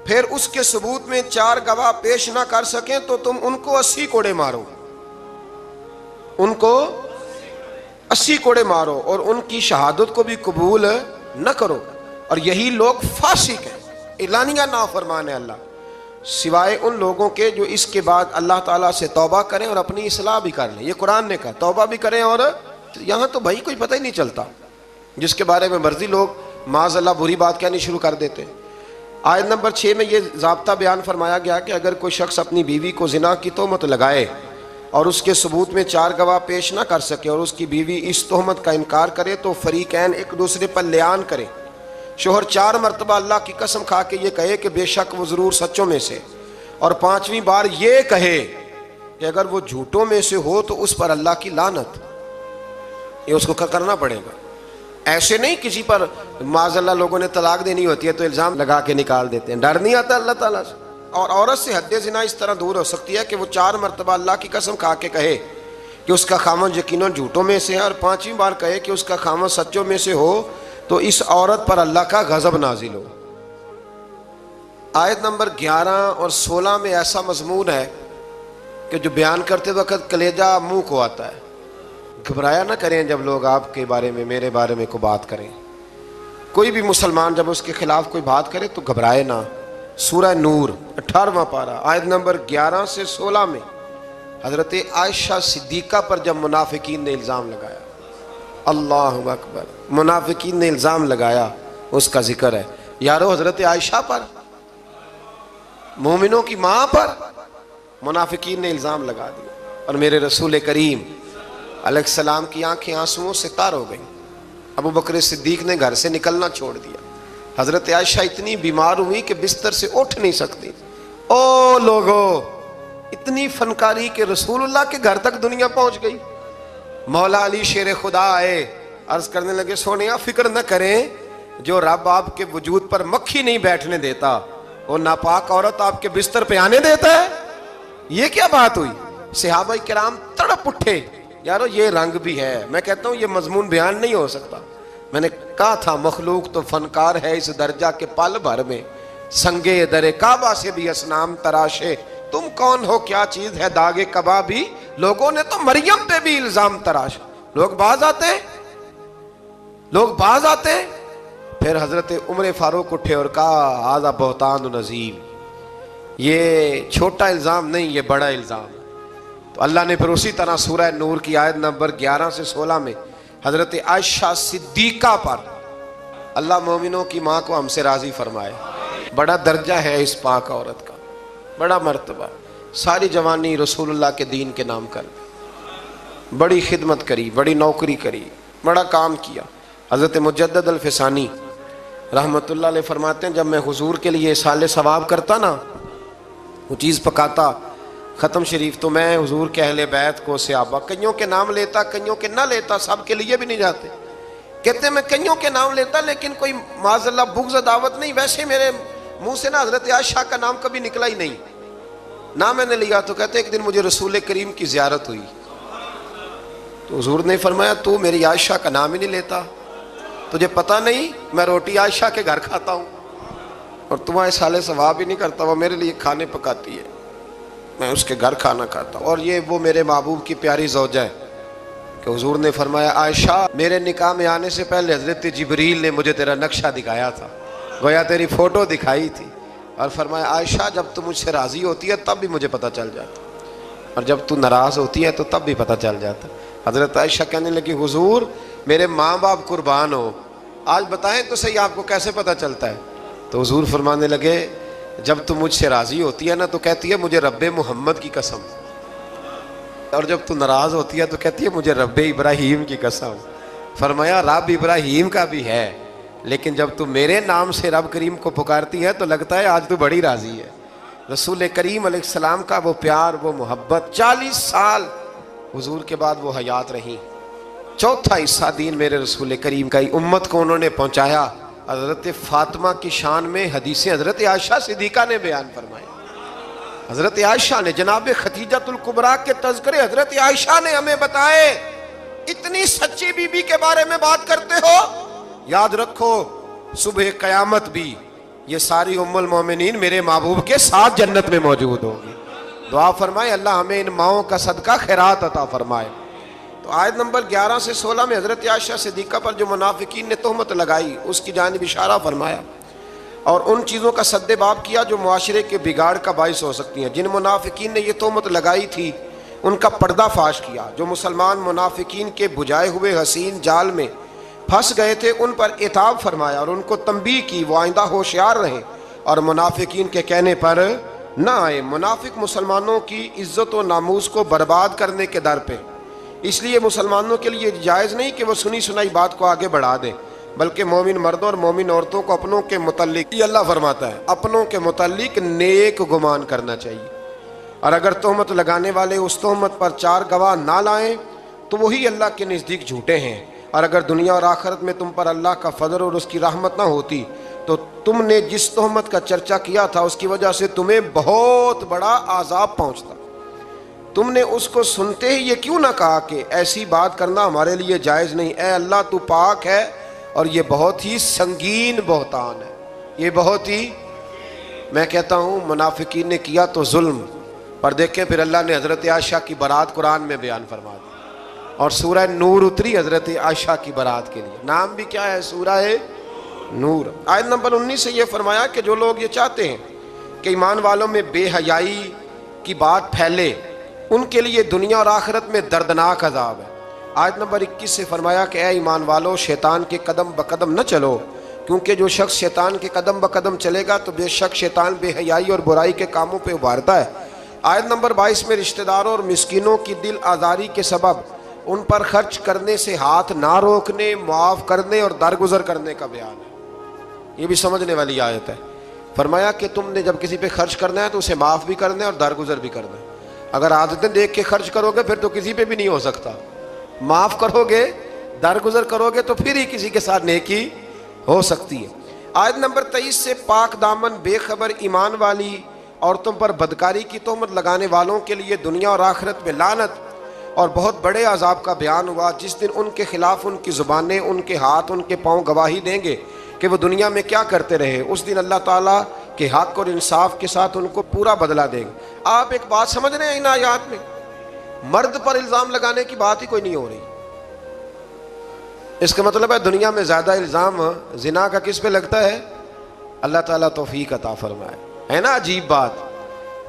پھر اس کے ثبوت میں 4 گواہ پیش نہ کر سکیں تو تم ان کو 80 کوڑے مارو، ان کو 80 کوڑے مارو اور ان کی شہادت کو بھی قبول نہ کرو، اور یہی لوگ فاسق ہیں، اعلانیہ نافرمان ہے اللہ، سوائے ان لوگوں کے جو اس کے بعد اللہ تعالیٰ سے توبہ کریں اور اپنی اصلاح بھی کر لیں۔ یہ قرآن نے کہا توبہ بھی کریں، اور یہاں تو بھائی کوئی پتہ ہی نہیں چلتا، جس کے بارے میں مرضی لوگ معاذ اللہ بری بات کہنی شروع کر دیتے ہیں۔ آیت نمبر 6 میں یہ ضابطہ بیان فرمایا گیا کہ اگر کوئی شخص اپنی بیوی کو زنا کی تہمت لگائے اور اس کے ثبوت میں 4 گواہ پیش نہ کر سکے اور اس کی بیوی اس تہمت کا انکار کرے تو فریقین ایک دوسرے پر لیان کریں۔ شوہر 4 مرتبہ اللہ کی قسم کھا کے یہ کہے کہ بے شک وہ ضرور سچوں میں سے، اور 5ویں بار یہ کہے کہ اگر وہ جھوٹوں میں سے ہو تو اس پر اللہ کی لعنت، یہ اس کو کرنا پڑے گا۔ ایسے نہیں کسی پر معاذ اللہ لوگوں نے طلاق دینی ہوتی ہے تو الزام لگا کے نکال دیتے ہیں، ڈر نہیں آتا اللہ تعالیٰ سے۔ اور عورت سے حد زنا اس طرح دور ہو سکتی ہے کہ وہ 4 مرتبہ اللہ کی قسم کھا کے کہے کہ اس کا خاوند یقیناً جھوٹوں میں سے ہے، اور 5ویں بار کہے کہ اس کا خاوند سچوں میں سے ہو تو اس عورت پر اللہ کا غضب نازل ہو۔ آیت نمبر 11 اور 16 میں ایسا مضمون ہے کہ جو بیان کرتے وقت کلیجہ منہ کو آتا ہے۔ گھبرایا نہ کریں جب لوگ آپ کے بارے میں میرے بارے میں کوئی بات کریں، کوئی بھی مسلمان جب اس کے خلاف کوئی بات کرے تو گھبرائے نہ۔ سورہ نور 18واں پارہ آیت نمبر 11 سے 16 میں حضرت عائشہ صدیقہ پر جب منافقین نے الزام لگایا، اللہ اکبر، منافقین نے الزام لگایا، اس کا ذکر ہے۔ یارو حضرت عائشہ پر، مومنوں کی ماں پر منافقین نے الزام لگا دیا، اور میرے رسول کریم علیہ السلام کی آنکھیں آنسوؤں سے تار ہو گئیں۔ ابو بکر صدیق نے گھر سے نکلنا چھوڑ دیا۔ حضرت عائشہ اتنی بیمار ہوئی کہ بستر سے اٹھ نہیں سکتی۔ او لوگو، اتنی فنکاری کہ رسول اللہ کے گھر تک دنیا پہنچ گئی۔ مولا علی شیر خدا آئے، عرض کرنے لگے سونیا فکر نہ کریں، جو رب آپ کے وجود پر مکھی نہیں بیٹھنے دیتا وہ ناپاک عورت آپ کے بستر پہ آنے دیتا ہے؟ یہ کیا بات ہوئی؟ صحابہ کرام تڑپ اٹھے، یارو یہ رنگ بھی ہے۔ میں کہتا ہوں یہ مضمون بیان نہیں ہو سکتا۔ میں نے کہا تھا مخلوق تو فنکار ہے اس درجہ کے پل بھر میں، سنگے در کعبہ سے بھی اصنام تراشے، تم کون ہو کیا چیز ہے داغے کبابی؟ لوگوں نے تو مریم پہ بھی الزام تراشا۔ لوگ باز آتے پھر حضرت عمر فاروق اٹھے اور کہا ھذا بہتان عظیم، یہ چھوٹا الزام نہیں، یہ بڑا الزام۔ تو اللہ نے پھر اسی طرح سورہ نور کی آیت نمبر 11 سے 16 میں حضرت عائشہ صدیقہ پر، اللہ مومنوں کی ماں کو ہم سے راضی فرمائے۔ بڑا درجہ ہے اس پاک عورت کا، بڑا مرتبہ، ساری جوانی رسول اللہ کے دین کے نام کر، بڑی خدمت کری، بڑی نوکری کری، بڑا کام کیا۔ حضرت مجدد الفسانی رحمت اللہ علیہ فرماتے ہیں جب میں حضور کے لیے سال ثواب کرتا نا، وہ چیز پکاتا ختم شریف، تو میں حضور کے اہل بیت کو، صحابہ، کئیوں کے نام لیتا، کئیوں کے نہ لیتا، سب کے لیے بھی نہیں جاتے۔ کہتے ہیں میں کئیوں کے نام لیتا لیکن کوئی معاذ اللہ بغض دعوت نہیں، ویسے میرے منہ سے نا حضرت عائشہ کا نام کبھی نکلا ہی نہیں، نہ میں نے لیا۔ تو کہتے ایک دن مجھے رسول کریم کی زیارت ہوئی تو حضور نے فرمایا تو میری عائشہ کا نام ہی نہیں لیتا، تجھے پتہ نہیں میں روٹی عائشہ کے گھر کھاتا ہوں اور تمہارے سالے ثواب ہی نہیں کرتا، وہ میرے لیے کھانے پکاتی ہے، میں اس کے گھر کھانا کھاتا ہوں، اور یہ وہ میرے محبوب کی پیاری زوجہ ہے، کہ حضور نے فرمایا عائشہ میرے نکاح میں آنے سے پہلے حضرت جبریل نے مجھے تیرا نقشہ دکھایا تھا، گویا تیری فوٹو دکھائی تھی، اور فرمایا عائشہ جب تو مجھ سے راضی ہوتی ہے تب بھی مجھے پتہ چل جاتا، اور جب تو ناراض ہوتی ہے تو تب بھی پتہ چل جاتا۔ حضرت عائشہ کہنے لگی حضور میرے ماں باپ قربان ہو، آج بتائیں تو صحیح آپ کو کیسے پتہ چلتا ہے؟ تو حضور فرمانے لگے جب تو مجھ سے راضی ہوتی ہے نا تو کہتی ہے مجھے رب محمد کی قسم، اور جب تو ناراض ہوتی ہے تو کہتی ہے مجھے رب ابراہیم کی قسم۔ فرمایا رب ابراہیم کا بھی ہے، لیکن جب تو میرے نام سے رب کریم کو پکارتی ہے تو لگتا ہے آج تو بڑی راضی ہے۔ رسول کریم علیہ السلام کا وہ پیار، وہ محبت، 40 سال حضور کے بعد وہ حیات رہیں، چوتھا حصہ دین میرے رسول کریم کا ہی امت کو انہوں نے پہنچایا۔ حضرت فاطمہ کی شان میں حدیثیں حضرت عائشہ صدیقہ نے بیان فرمائی، حضرت عائشہ نے، جناب خدیجۃ الکبریٰ کے تذکرے حضرت عائشہ نے ہمیں بتائے۔ اتنی سچی بی بی کے بارے میں بات کرتے ہو، یاد رکھو صبح قیامت بھی یہ ساری ام المومنین میرے محبوب کے ساتھ جنت میں موجود ہوگی۔ دعا فرمائے اللہ ہمیں ان ماؤں کا صدقہ خیرات عطا فرمائے۔ تو آیت نمبر 11 سے 16 میں حضرت عائشہ صدیقہ پر جو منافقین نے تہمت لگائی اس کی جانب اشارہ فرمایا، اور ان چیزوں کا سد باب کیا جو معاشرے کے بگاڑ کا باعث ہو سکتی ہیں۔ جن منافقین نے یہ تہمت لگائی تھی ان کا پردہ فاش کیا، جو مسلمان منافقین کے بجھائے ہوئے حسین جال میں پھنس گئے تھے ان پر عتاب فرمایا، اور ان کو تنبیہ کی وہ آئندہ ہوشیار رہیں اور منافقین کے کہنے پر نہ آئے۔ منافق مسلمانوں کی عزت و ناموس کو برباد کرنے کے در پہ، اس لیے مسلمانوں کے لیے جائز نہیں کہ وہ سنی سنائی بات کو آگے بڑھا دیں، بلکہ مومن مردوں اور مومن عورتوں کو اپنوں کے متعلق، یہ اللہ فرماتا ہے، اپنوں کے متعلق نیک گمان کرنا چاہیے، اور اگر تہمت لگانے والے اس تہمت پر 4 گواہ نہ لائیں تو وہی اللہ کے نزدیک جھوٹے ہیں، اور اگر دنیا اور آخرت میں تم پر اللہ کا فضل اور اس کی رحمت نہ ہوتی تو تم نے جس تہمت کا چرچا کیا تھا اس کی وجہ سے تمہیں بہت بڑا عذاب پہنچتا۔ تم نے اس کو سنتے ہی یہ کیوں نہ کہا کہ ایسی بات کرنا ہمارے لیے جائز نہیں، اے اللہ تو پاک ہے اور یہ بہت ہی سنگین بہتان ہے، یہ بہت ہی، میں کہتا ہوں منافقین نے کیا تو ظلم، پر دیکھیں پھر اللہ نے حضرت عائشہ کی برات قرآن میں بیان فرما دی، اور سورہ نور اتری حضرت عائشہ کی برات کے لیے، نام بھی کیا ہے؟ سورہ نور۔ آیت نمبر 19 سے یہ فرمایا کہ جو لوگ یہ چاہتے ہیں کہ ایمان والوں میں بے حیائی کی بات پھیلے ان کے لیے دنیا اور آخرت میں دردناک عذاب ہے۔ آیت نمبر 21 سے فرمایا کہ اے ایمان والو شیطان کے قدم بقدم نہ چلو، کیونکہ جو شخص شیطان کے قدم بقدم چلے گا تو بے شک شیطان بے حیائی اور برائی کے کاموں پہ ابھارتا ہے۔ آیت نمبر 22 میں رشتہ داروں اور مسکینوں کی دل آزاری کے سبب ان پر خرچ کرنے سے ہاتھ نہ روکنے، معاف کرنے اور درگزر کرنے کا بیان ہے۔ یہ بھی سمجھنے والی آیت ہے۔ فرمایا کہ تم نے جب کسی پہ خرچ کرنا ہے تو اسے معاف بھی کرنا ہے اور درگزر بھی کرنا ہے۔ اگر عادتیں دیکھ کے خرچ کرو گے پھر تو کسی پہ بھی نہیں ہو سکتا، معاف کرو گے، درگزر کرو گے تو پھر ہی کسی کے ساتھ نیکی ہو سکتی ہے۔ آیت نمبر 23 سے پاک دامن بے خبر ایمان والی عورتوں پر بدکاری کی تہمت لگانے والوں کے لیے دنیا اور آخرت میں لعنت اور بہت بڑے عذاب کا بیان ہوا۔ جس دن ان کے خلاف ان کی زبانیں، ان کے ہاتھ، ان کے پاؤں گواہی دیں گے کہ وہ دنیا میں کیا کرتے رہے، اس دن اللہ تعالیٰ کے حق اور انصاف کے ساتھ ان کو پورا بدلہ دے گا۔ آپ ایک بات سمجھ رہے ہیں ان آیات میں؟ مرد پر الزام لگانے کی بات ہی کوئی نہیں ہو رہی۔ اس کا مطلب ہے دنیا میں زیادہ الزام زنا کا کس پہ لگتا ہے؟ اللہ تعالیٰ توفیق عطا فرمائے۔ ہے نا عجیب بات؟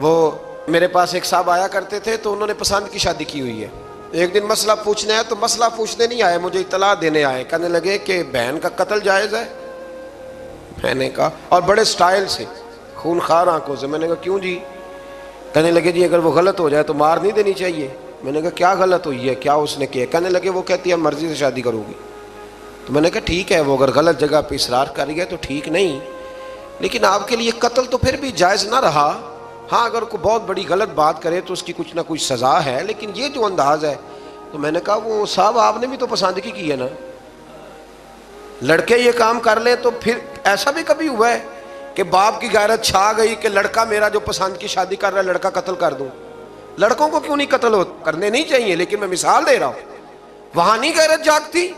وہ میرے پاس ایک صاحب آیا کرتے تھے تو انہوں نے پسند کی شادی کی ہوئی ہے، ایک دن مسئلہ پوچھنے آئے تو مسئلہ پوچھنے نہیں آئے، مجھے اطلاع دینے آئے، کہنے لگے کہ بہن کا قتل جائز ہے؟ میں نے کہا، اور بڑے سٹائل سے، خونخوار آنکھوں سے۔ میں نے کہا کیوں جی؟ کہنے لگے جی اگر وہ غلط ہو جائے تو مار نہیں دینی چاہیے۔ میں نے کہا کیا غلط ہوئی ہے، کیا اس نے کیا؟ کہنے لگے وہ کہتی ہے مرضی سے شادی کروں گی۔ تو میں نے کہا ٹھیک ہے، وہ اگر غلط جگہ پہ اصرار کر رہی ہے تو ٹھیک نہیں، لیکن آپ کے لیے قتل تو پھر بھی جائز نہ رہا۔ ہاں اگر کوئی بہت بڑی غلط بات کرے تو اس کی کچھ نہ کچھ سزا ہے، لیکن یہ جو انداز ہے، تو میں نے کہا وہ صاحب آپ نے بھی تو پسند کی ہے نا، لڑکے یہ کام کر لیں تو پھر ایسا بھی کبھی ہوا ہے کہ باپ کی غیرت چھا گئی کہ لڑکا میرا جو پسند کی شادی کر رہا ہے لڑکا قتل کر دوں؟ لڑکوں کو کیوں نہیں قتل کرنے نہیں چاہیے، لیکن میں مثال دے رہا ہوں، وہاں نہیں غیرت جاگتی؟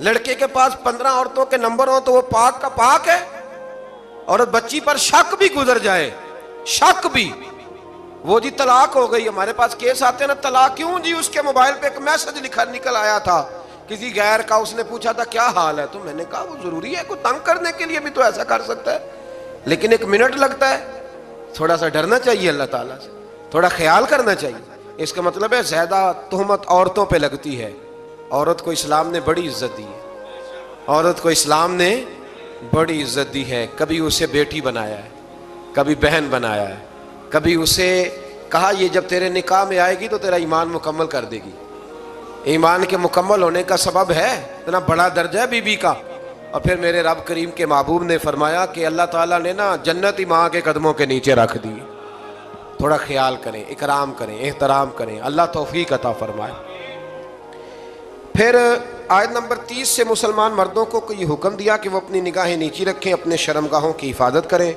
لڑکے کے پاس 15 عورتوں کے نمبر ہو تو وہ پاک کا پاک ہے، اور بچی پر شک بھی گزر جائے، شک بھی، وہ جی طلاق ہو گئی، ہمارے پاس کیس آتے ہیں نا طلاق کیوں جی، اس کے موبائل پہ ایک میسج نکل آیا تھا کسی غیر کا، اس نے پوچھا تھا کیا حال ہے، تو میں نے کہا وہ ضروری ہے، کوئی تنگ کرنے کے لیے بھی تو ایسا کر سکتا ہے، لیکن 1 منٹ لگتا ہے۔ تھوڑا سا ڈرنا چاہیے اللہ تعالیٰ سے، تھوڑا خیال کرنا چاہیے۔ اس کا مطلب ہے زیادہ تہمت عورتوں پہ لگتی ہے۔ عورت کو اسلام نے بڑی عزت دی ہے، عورت کو اسلام نے بڑی عزت دی ہے۔ کبھی اسے بیٹی بنایا ہے، کبھی بہن بنایا ہے، کبھی اسے کہا یہ جب تیرے نکاح میں آئے گی تو تیرا ایمان مکمل کر دے گی۔ ایمان کے مکمل ہونے کا سبب ہے، اتنا بڑا درجہ ہے بی بی کا۔ اور پھر میرے رب کریم کے محبوب نے فرمایا کہ اللہ تعالیٰ نے نا جنت ہی ماں کے قدموں کے نیچے رکھ دی۔ تھوڑا خیال کریں، اکرام کریں، احترام کریں، اللہ توفیق عطا فرمائے۔ پھر آیت نمبر 30 سے مسلمان مردوں کو یہ حکم دیا کہ وہ اپنی نگاہیں نیچی رکھیں، اپنے شرمگاہوں کی حفاظت کریں۔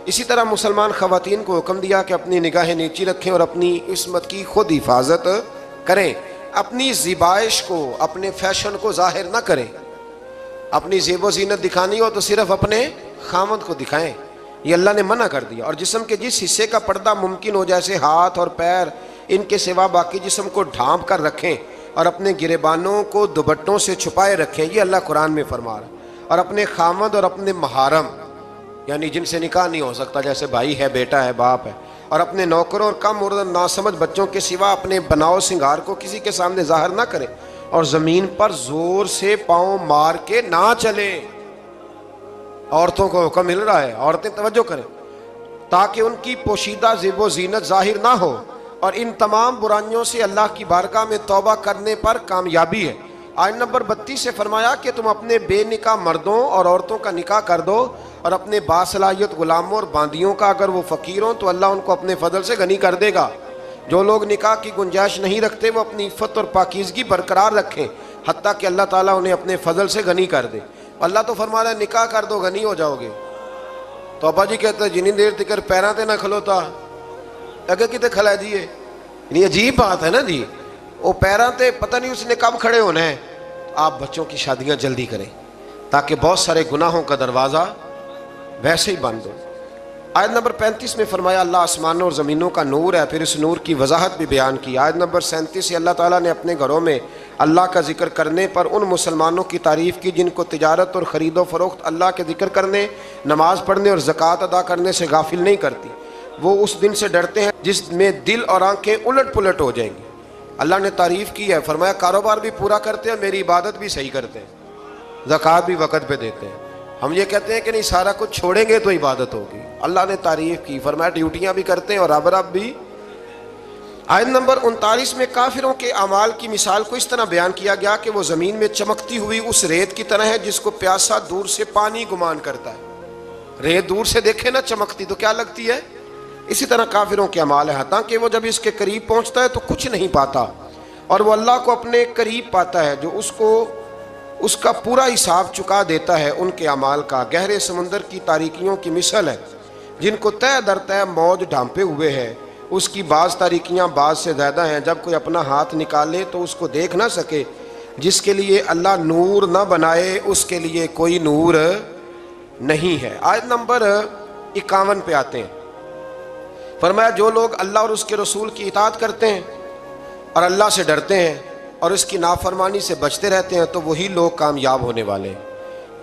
اسی طرح مسلمان خواتین کو حکم دیا کہ اپنی نگاہیں نیچی رکھیں اور اپنی عصمت کی خود حفاظت کریں۔ اپنی زیبائش کو، اپنے فیشن کو ظاہر نہ کریں۔ اپنی زیب و زینت دکھانی ہو تو صرف اپنے خامد کو دکھائیں، یہ اللہ نے منع کر دیا۔ اور جسم کے جس حصے کا پردہ ممکن ہو جیسے ہاتھ اور پیر، ان کے سوا باقی جسم کو ڈھانپ کر رکھیں اور اپنے گریبانوں کو دوپٹوں سے چھپائے رکھیں، یہ اللہ قرآن میں فرما رہا ہے۔ اور اپنے خامد اور اپنے محارم یعنی جن سے نکاح نہیں ہو سکتا، جیسے بھائی ہے، بیٹا ہے، باپ ہے، اور اپنے نوکروں اور کم اور ناسمجھ بچوں کے سوا اپنے بناؤ سنگار کو کسی کے سامنے ظاہر نہ کریں، اور زمین پر زور سے پاؤں مار کے نہ چلیں۔ عورتوں کو حکم مل رہا ہے، عورتیں توجہ کریں تاکہ ان کی پوشیدہ زیب و زینت ظاہر نہ ہو، اور ان تمام برائیوں سے اللہ کی بارگاہ میں توبہ کرنے پر کامیابی ہے۔ آیت نمبر 32 سے فرمایا کہ تم اپنے بے نکاح مردوں اور عورتوں کا نکاح کر دو، اور اپنے باصلاحیت غلاموں اور باندیوں کا، اگر وہ فقیر ہوں تو اللہ ان کو اپنے فضل سے غنی کر دے گا۔ جو لوگ نکاح کی گنجائش نہیں رکھتے وہ اپنی عفت اور پاکیزگی برقرار رکھیں، حتیٰ کہ اللہ تعالیٰ انہیں اپنے فضل سے غنی کر دے۔ اللہ تو فرما رہا ہے نکاح کر دو غنی ہو جاؤ گے۔ تو ابا جی کہتے ہیں جنی دیر تکر پیراں تے نہ کھلوتا اگے کتے کھلا دیئے، یعنی عجیب بات ہے نا جی، وہ پیراں تے پتہ نہیں اس نے کب کھڑے ہونا ہے۔ آپ بچوں کی شادیاں جلدی کریں تاکہ بہت سارے گناہوں کا دروازہ ویسے ہی بند ہو۔ آیت نمبر 35 میں فرمایا اللہ آسمانوں اور زمینوں کا نور ہے، پھر اس نور کی وضاحت بھی بیان کی۔ آیت نمبر 37 سے اللہ تعالیٰ نے اپنے گھروں میں اللہ کا ذکر کرنے پر ان مسلمانوں کی تعریف کی جن کو تجارت اور خرید و فروخت اللہ کے ذکر کرنے، نماز پڑھنے اور زکوٰۃ ادا کرنے سے غافل نہیں کرتی۔ وہ اس دن سے ڈرتے ہیں جس میں دل اور آنکھیں الٹ پلٹ ہو جائیں گی۔ اللہ نے تعریف کی ہے، فرمایا کاروبار بھی پورا کرتے ہیں، میری عبادت بھی صحیح کرتے ہیں، زکوٰۃ بھی وقت پہ دیتے ہیں۔ ہم یہ کہتے ہیں کہ نہیں سارا کچھ چھوڑیں گے تو عبادت ہوگی، اللہ نے تعریف کی، فرمایا ڈیوٹیاں بھی کرتے ہیں اور رب بھی۔ آیت نمبر 39 میں کافروں کے اعمال کی مثال کو اس طرح بیان کیا گیا کہ وہ زمین میں چمکتی ہوئی اس ریت کی طرح ہے جس کو پیاسا دور سے پانی گمان کرتا ہے۔ ریت دور سے دیکھے نا چمکتی تو کیا لگتی ہے، اسی طرح کافروں کے اعمال ہے، حتیٰ کہ وہ جب اس کے قریب پہنچتا ہے تو کچھ نہیں پاتا، اور وہ اللہ کو اپنے قریب پاتا ہے جو اس کا پورا حساب چکا دیتا ہے۔ ان کے اعمال کا گہرے سمندر کی تاریکیوں کی مثل ہے جن کو تہ در تہ موج ڈھانپے ہوئے ہے، اس کی بعض تاریکیاں بعض سے زیادہ ہیں، جب کوئی اپنا ہاتھ نکالے تو اس کو دیکھ نہ سکے۔ جس کے لیے اللہ نور نہ بنائے اس کے لیے کوئی نور نہیں ہے۔ آیت نمبر 51 پہ آتے ہیں، فرمایا جو لوگ اللہ اور اس کے رسول کی اطاعت کرتے ہیں اور اللہ سے ڈرتے ہیں اور اس کی نافرمانی سے بچتے رہتے ہیں تو وہی لوگ کامیاب ہونے والے ہیں۔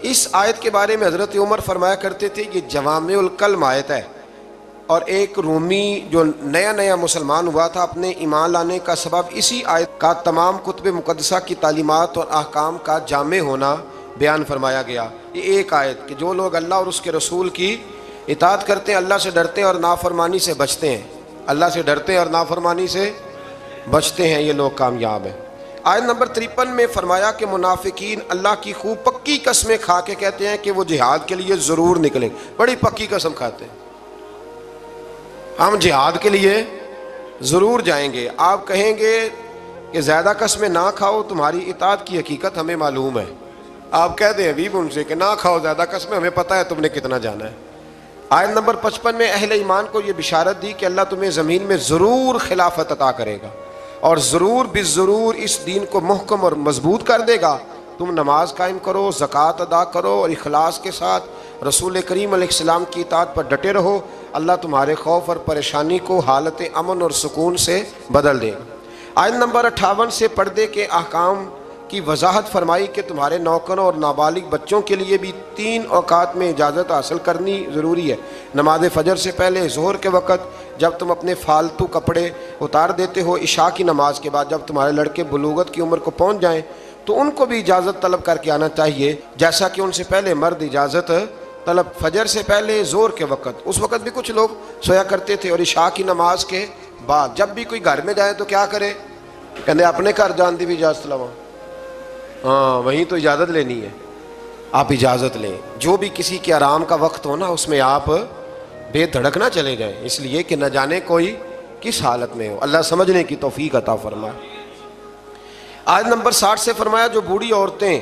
اس آیت کے بارے میں حضرت عمر فرمایا کرتے تھے یہ جوامع الکلم آیت ہے، اور ایک رومی جو نیا مسلمان ہوا تھا اپنے ایمان لانے کا سبب اسی آیت کا تمام کتب مقدسہ کی تعلیمات اور احکام کا جامع ہونا بیان فرمایا گیا۔ یہ ایک آیت کہ جو لوگ اللہ اور اس کے رسول کی اطاعت کرتے ہیں، اللہ سے ڈرتے ہیں اور نافرمانی سے بچتے ہیں، اللہ سے ڈرتے ہیں اور نافرمانی سے بچتے ہیں، یہ لوگ کامیاب ہیں۔ آیت نمبر 53 میں فرمایا کہ منافقین اللہ کی خوب پکی قسمیں کھا کے کہتے ہیں کہ وہ جہاد کے لیے ضرور نکلیں، بڑی پکی قسم کھاتے ہیں، ہم جہاد کے لیے ضرور جائیں گے۔ آپ کہیں گے کہ زیادہ قسمیں نہ کھاؤ، تمہاری اطاعت کی حقیقت ہمیں معلوم ہے۔ آپ کہہ دیں حبیب ان سے کہ نہ کھاؤ زیادہ قسمیں، ہمیں پتہ ہے تم نے کتنا جانا ہے۔ آیت نمبر 55 میں اہل ایمان کو یہ بشارت دی کہ اللہ تمہیں زمین میں ضرور خلافت عطا کرے گا اور ضرور بالضرور اس دین کو محکم اور مضبوط کر دے گا۔ تم نماز قائم کرو، زکوٰۃ ادا کرو اور اخلاص کے ساتھ رسول کریم علیہ السلام کی اطاعت پر ڈٹے رہو، اللہ تمہارے خوف اور پریشانی کو حالت امن اور سکون سے بدل دے گا۔ آیت نمبر 58 سے پردے کے احکام کی وضاحت فرمائی کہ تمہارے نوکروں اور نابالغ بچوں کے لیے بھی 3 اوقات میں اجازت حاصل کرنی ضروری ہے۔ نماز فجر سے پہلے، ظہر کے وقت جب تم اپنے فالتو کپڑے اتار دیتے ہو، عشاء کی نماز کے بعد جب تمہارے لڑکے بلوغت کی عمر کو پہنچ جائیں تو ان کو بھی اجازت طلب کر کے آنا چاہیے، جیسا کہ ان سے پہلے مرد اجازت طلب فجر سے پہلے، ظہر کے وقت، اس وقت بھی کچھ لوگ سویا کرتے تھے، اور عشاء کی نماز کے بعد جب بھی کوئی گھر میں جائے تو کیا کرے؟ کہنے اپنے گھر جان دی بھی اجازت لوا، ہاں وہیں تو اجازت لینی ہے، آپ اجازت لیں۔ جو بھی کسی کے آرام کا وقت ہو نا، اس میں آپ بے دھڑک نہ چلے جائیں، اس لیے کہ نہ جانے کوئی کس حالت میں ہو۔ اللہ سمجھنے کی توفیق عطا فرمائے۔ آیت نمبر 60 سے فرمایا جو بوڑھی عورتیں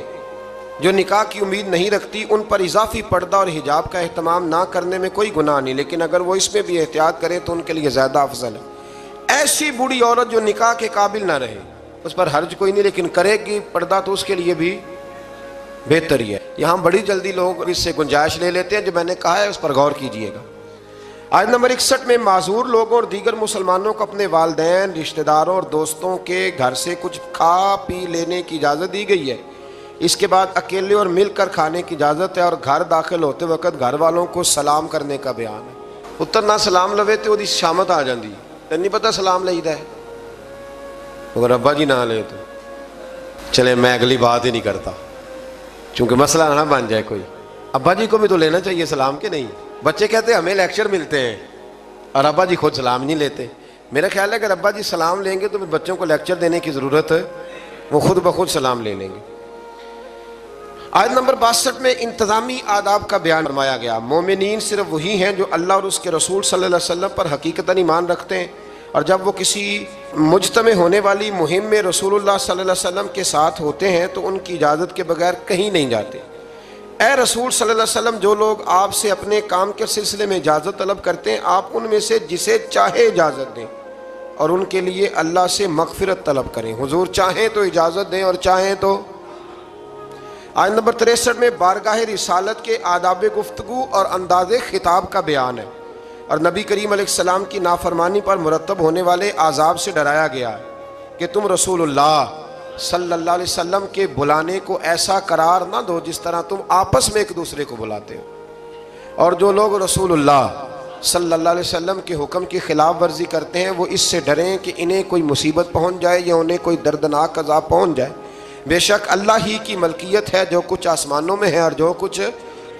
جو نکاح کی امید نہیں رکھتی، ان پر اضافی پردہ اور حجاب کا اہتمام نہ کرنے میں کوئی گناہ نہیں، لیکن اگر وہ اس میں بھی احتیاط کرے تو ان کے لیے زیادہ افضل ہے۔ ایسی بوڑھی عورت جو نکاح کے قابل نہ رہے، اس پر حرج کوئی نہیں، لیکن کرے گی پردہ تو اس کے لیے بھی بہتر ہی ہے۔ یہاں بڑی جلدی لوگ اس سے گنجائش لے لیتے ہیں، جو میں نے کہا ہے اس پر غور کیجئے گا۔ آیت نمبر 61 میں معذور لوگوں اور دیگر مسلمانوں کو اپنے والدین، رشتہ داروں اور دوستوں کے گھر سے کچھ کھا پی لینے کی اجازت دی گئی ہے۔ اس کے بعد اکیلے اور مل کر کھانے کی اجازت ہے، اور گھر داخل ہوتے وقت گھر والوں کو سلام کرنے کا بیان ہے۔ پتر نہ سلام لوے تو وہ شامت آ جاندی، تین نہیں پتہ سلام لئی دا ہے، اگر ابا جی نہ لے تو چلے میں اگلی بات ہی نہیں کرتا، چونکہ مسئلہ نہ بن جائے کوئی۔ ابا جی کو بھی تو لینا چاہیے سلام، کے نہیں؟ بچے کہتے ہیں ہمیں لیکچر ملتے ہیں اور ابا جی خود سلام نہیں لیتے۔ میرا خیال ہے اگر ابا جی سلام لیں گے تو بچوں کو لیکچر دینے کی ضرورت ہے، وہ خود بخود سلام لے لیں گے۔ آیت نمبر 62 میں انتظامی آداب کا بیان فرمایا گیا۔ مومنین صرف وہی ہیں جو اللہ اور اس کے رسول صلی اللہ علیہ وسلم پر حقیقتاً ایمان رکھتے ہیں، اور جب وہ کسی مجتمع ہونے والی مہم میں رسول اللہ صلی اللہ علیہ وسلم کے ساتھ ہوتے ہیں تو ان کی اجازت کے بغیر کہیں نہیں جاتے۔ اے رسول صلی اللہ علیہ وسلم، جو لوگ آپ سے اپنے کام کے سلسلے میں اجازت طلب کرتے ہیں، آپ ان میں سے جسے چاہے اجازت دیں اور ان کے لیے اللہ سے مغفرت طلب کریں۔ حضور چاہیں تو اجازت دیں اور چاہیں تو۔ آیت نمبر 63 میں بارگاہ رسالت کے آداب گفتگو اور انداز خطاب کا بیان ہے، اور نبی کریم علیہ السلام کی نافرمانی پر مرتب ہونے والے عذاب سے ڈرایا گیا ہے کہ تم رسول اللہ صلی اللہ علیہ وسلم کے بلانے کو ایسا قرار نہ دو جس طرح تم آپس میں ایک دوسرے کو بلاتے ہو، اور جو لوگ رسول اللہ صلی اللہ علیہ وسلم کے حکم کی خلاف ورزی کرتے ہیں وہ اس سے ڈریں کہ انہیں کوئی مصیبت پہنچ جائے یا انہیں کوئی دردناک عذاب پہنچ جائے۔ بے شک اللہ ہی کی ملکیت ہے جو کچھ آسمانوں میں ہے اور جو کچھ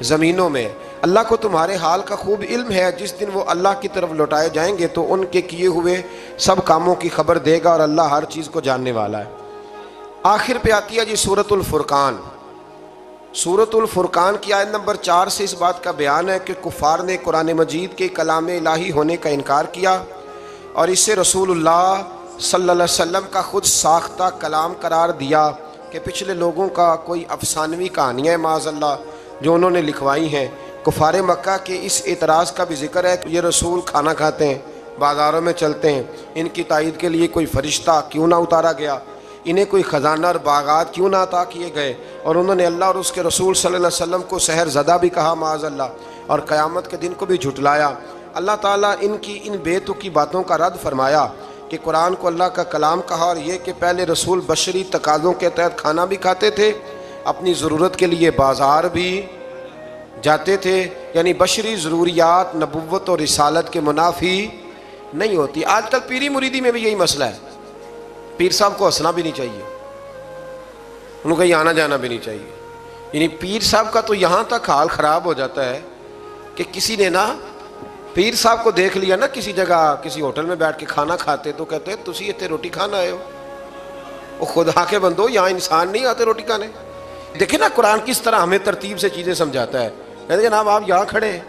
زمینوں میں ہے۔ اللہ کو تمہارے حال کا خوب علم ہے، جس دن وہ اللہ کی طرف لوٹائے جائیں گے تو ان کے کیے ہوئے سب کاموں کی خبر دے گا، اور اللہ ہر چیز کو جاننے والا ہے۔ آخر پہ آتی ہے جی سورۃ الفرقان۔ سورۃ الفرقان کی آیت نمبر 4 سے اس بات کا بیان ہے کہ کفار نے قرآن مجید کے کلام الہی ہونے کا انکار کیا اور اسے رسول اللہ صلی اللہ علیہ وسلم کا خود ساختہ کلام قرار دیا کہ پچھلے لوگوں کا کوئی افسانوی کہانیاں معاذ اللہ جو انہوں نے لکھوائی ہیں۔ کفار مکہ کے اس اعتراض کا بھی ذکر ہے کہ یہ رسول کھانا کھاتے ہیں، بازاروں میں چلتے ہیں، ان کی تائید کے لیے کوئی فرشتہ کیوں نہ اتارا گیا، انہیں کوئی خزانہ اور باغات کیوں نہ عطا کیے گئے، اور انہوں نے اللہ اور اس کے رسول صلی اللہ علیہ وسلم کو سحر زدہ بھی کہا معاذ اللہ، اور قیامت کے دن کو بھی جھٹلایا۔ اللہ تعالیٰ ان کی ان بے تکی باتوں کا رد فرمایا کہ قرآن کو اللہ کا کلام کہا، اور یہ کہ پہلے رسول بشری تقاضوں کے تحت کھانا بھی کھاتے تھے، اپنی ضرورت کے لیے بازار بھی جاتے تھے، یعنی بشری ضروریات نبوت اور رسالت کے منافی نہیں ہوتی۔ آج کل پیری مریدی میں بھی یہی مسئلہ ہے، پیر صاحب کو ہنسنا بھی نہیں چاہیے، ان کو آنا جانا بھی نہیں چاہیے، یعنی پیر صاحب کا تو یہاں تک حال خراب ہو جاتا ہے کہ کسی نے نا پیر صاحب کو دیکھ لیا نا کسی جگہ کسی ہوٹل میں بیٹھ کے کھانا کھاتے تو کہتے ہیں تسی اتنے روٹی کھانا آئے ہو، وہ خدا کے بندو یہاں انسان نہیں آتے روٹی کھانے۔ دیکھیں نا قرآن کس طرح ہمیں ترتیب سے چیزیں سمجھاتا ہے، کہتے جناب آپ یہاں کھڑے ہیں،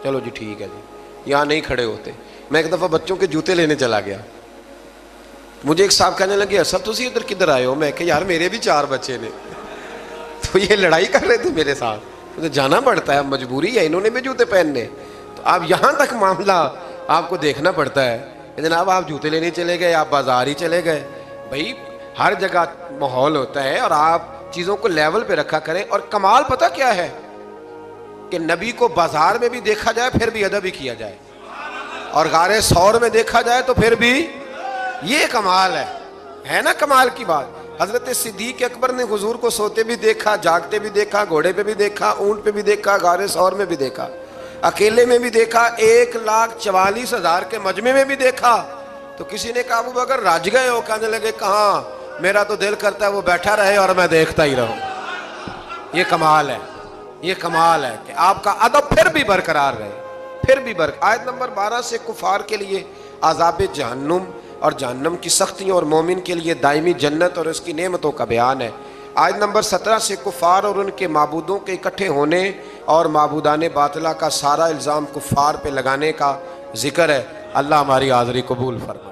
چلو جی ٹھیک ہے جی، یہاں نہیں کھڑے ہوتے۔ میں ایک دفعہ بچوں کے جوتے لینے چلا گیا، مجھے ایک صاحب کہنے لگے اصل تسی ادھر کدھر آئے ہو؟ میں کہ یار میرے بھی 4 بچے نے، تو یہ لڑائی کر رہے تھے میرے ساتھ، مجھے جانا پڑتا ہے، مجبوری ہے، انہوں نے بھی جوتے پہننے، تو آپ یہاں تک معاملہ آپ کو دیکھنا پڑتا ہے کہ جناب آپ جوتے لینے چلے گئے، آپ بازار ہی چلے گئے۔ بھائی ہر جگہ ماحول ہوتا ہے اور آپ چیزوں کو لیول پہ رکھا کریں۔ اور کمال پتہ کیا ہے کہ نبی کو بازار میں بھی دیکھا جائے پھر بھی ادب ہی کیا جائے، اور غار ثور میں دیکھا جائے تو پھر بھی، یہ کمال ہے نا کمال کی بات۔ حضرت صدیق اکبر نے حضور کو سوتے بھی دیکھا، جاگتے بھی دیکھا، گھوڑے پہ بھی دیکھا، اونٹ پہ بھی دیکھا، غار ثور میں بھی دیکھا، اکیلے میں بھی دیکھا، 1,44,000 کے مجمع میں بھی دیکھا۔ تو کسی نے کہا ابو بکر رج گئے ہو؟ کہنے لگے کہاں، میرا تو دل کرتا ہے وہ بیٹھا رہے اور میں دیکھتا ہی رہوں۔ یہ کمال ہے، یہ کمال ہے کہ آپ کا ادب پھر بھی برقرار رہے، پھر بھی آیت نمبر 12 سے کفار کے لیے عذاب جہنم اور جہنم کی سختیوں، اور مومن کے لیے دائمی جنت اور اس کی نعمتوں کا بیان ہے۔ آیت نمبر 17 سے کفار اور ان کے معبودوں کے اکٹھے ہونے اور معبودان باطلہ کا سارا الزام کفار پہ لگانے کا ذکر ہے۔ اللہ ہماری حاضری قبول فرمائے۔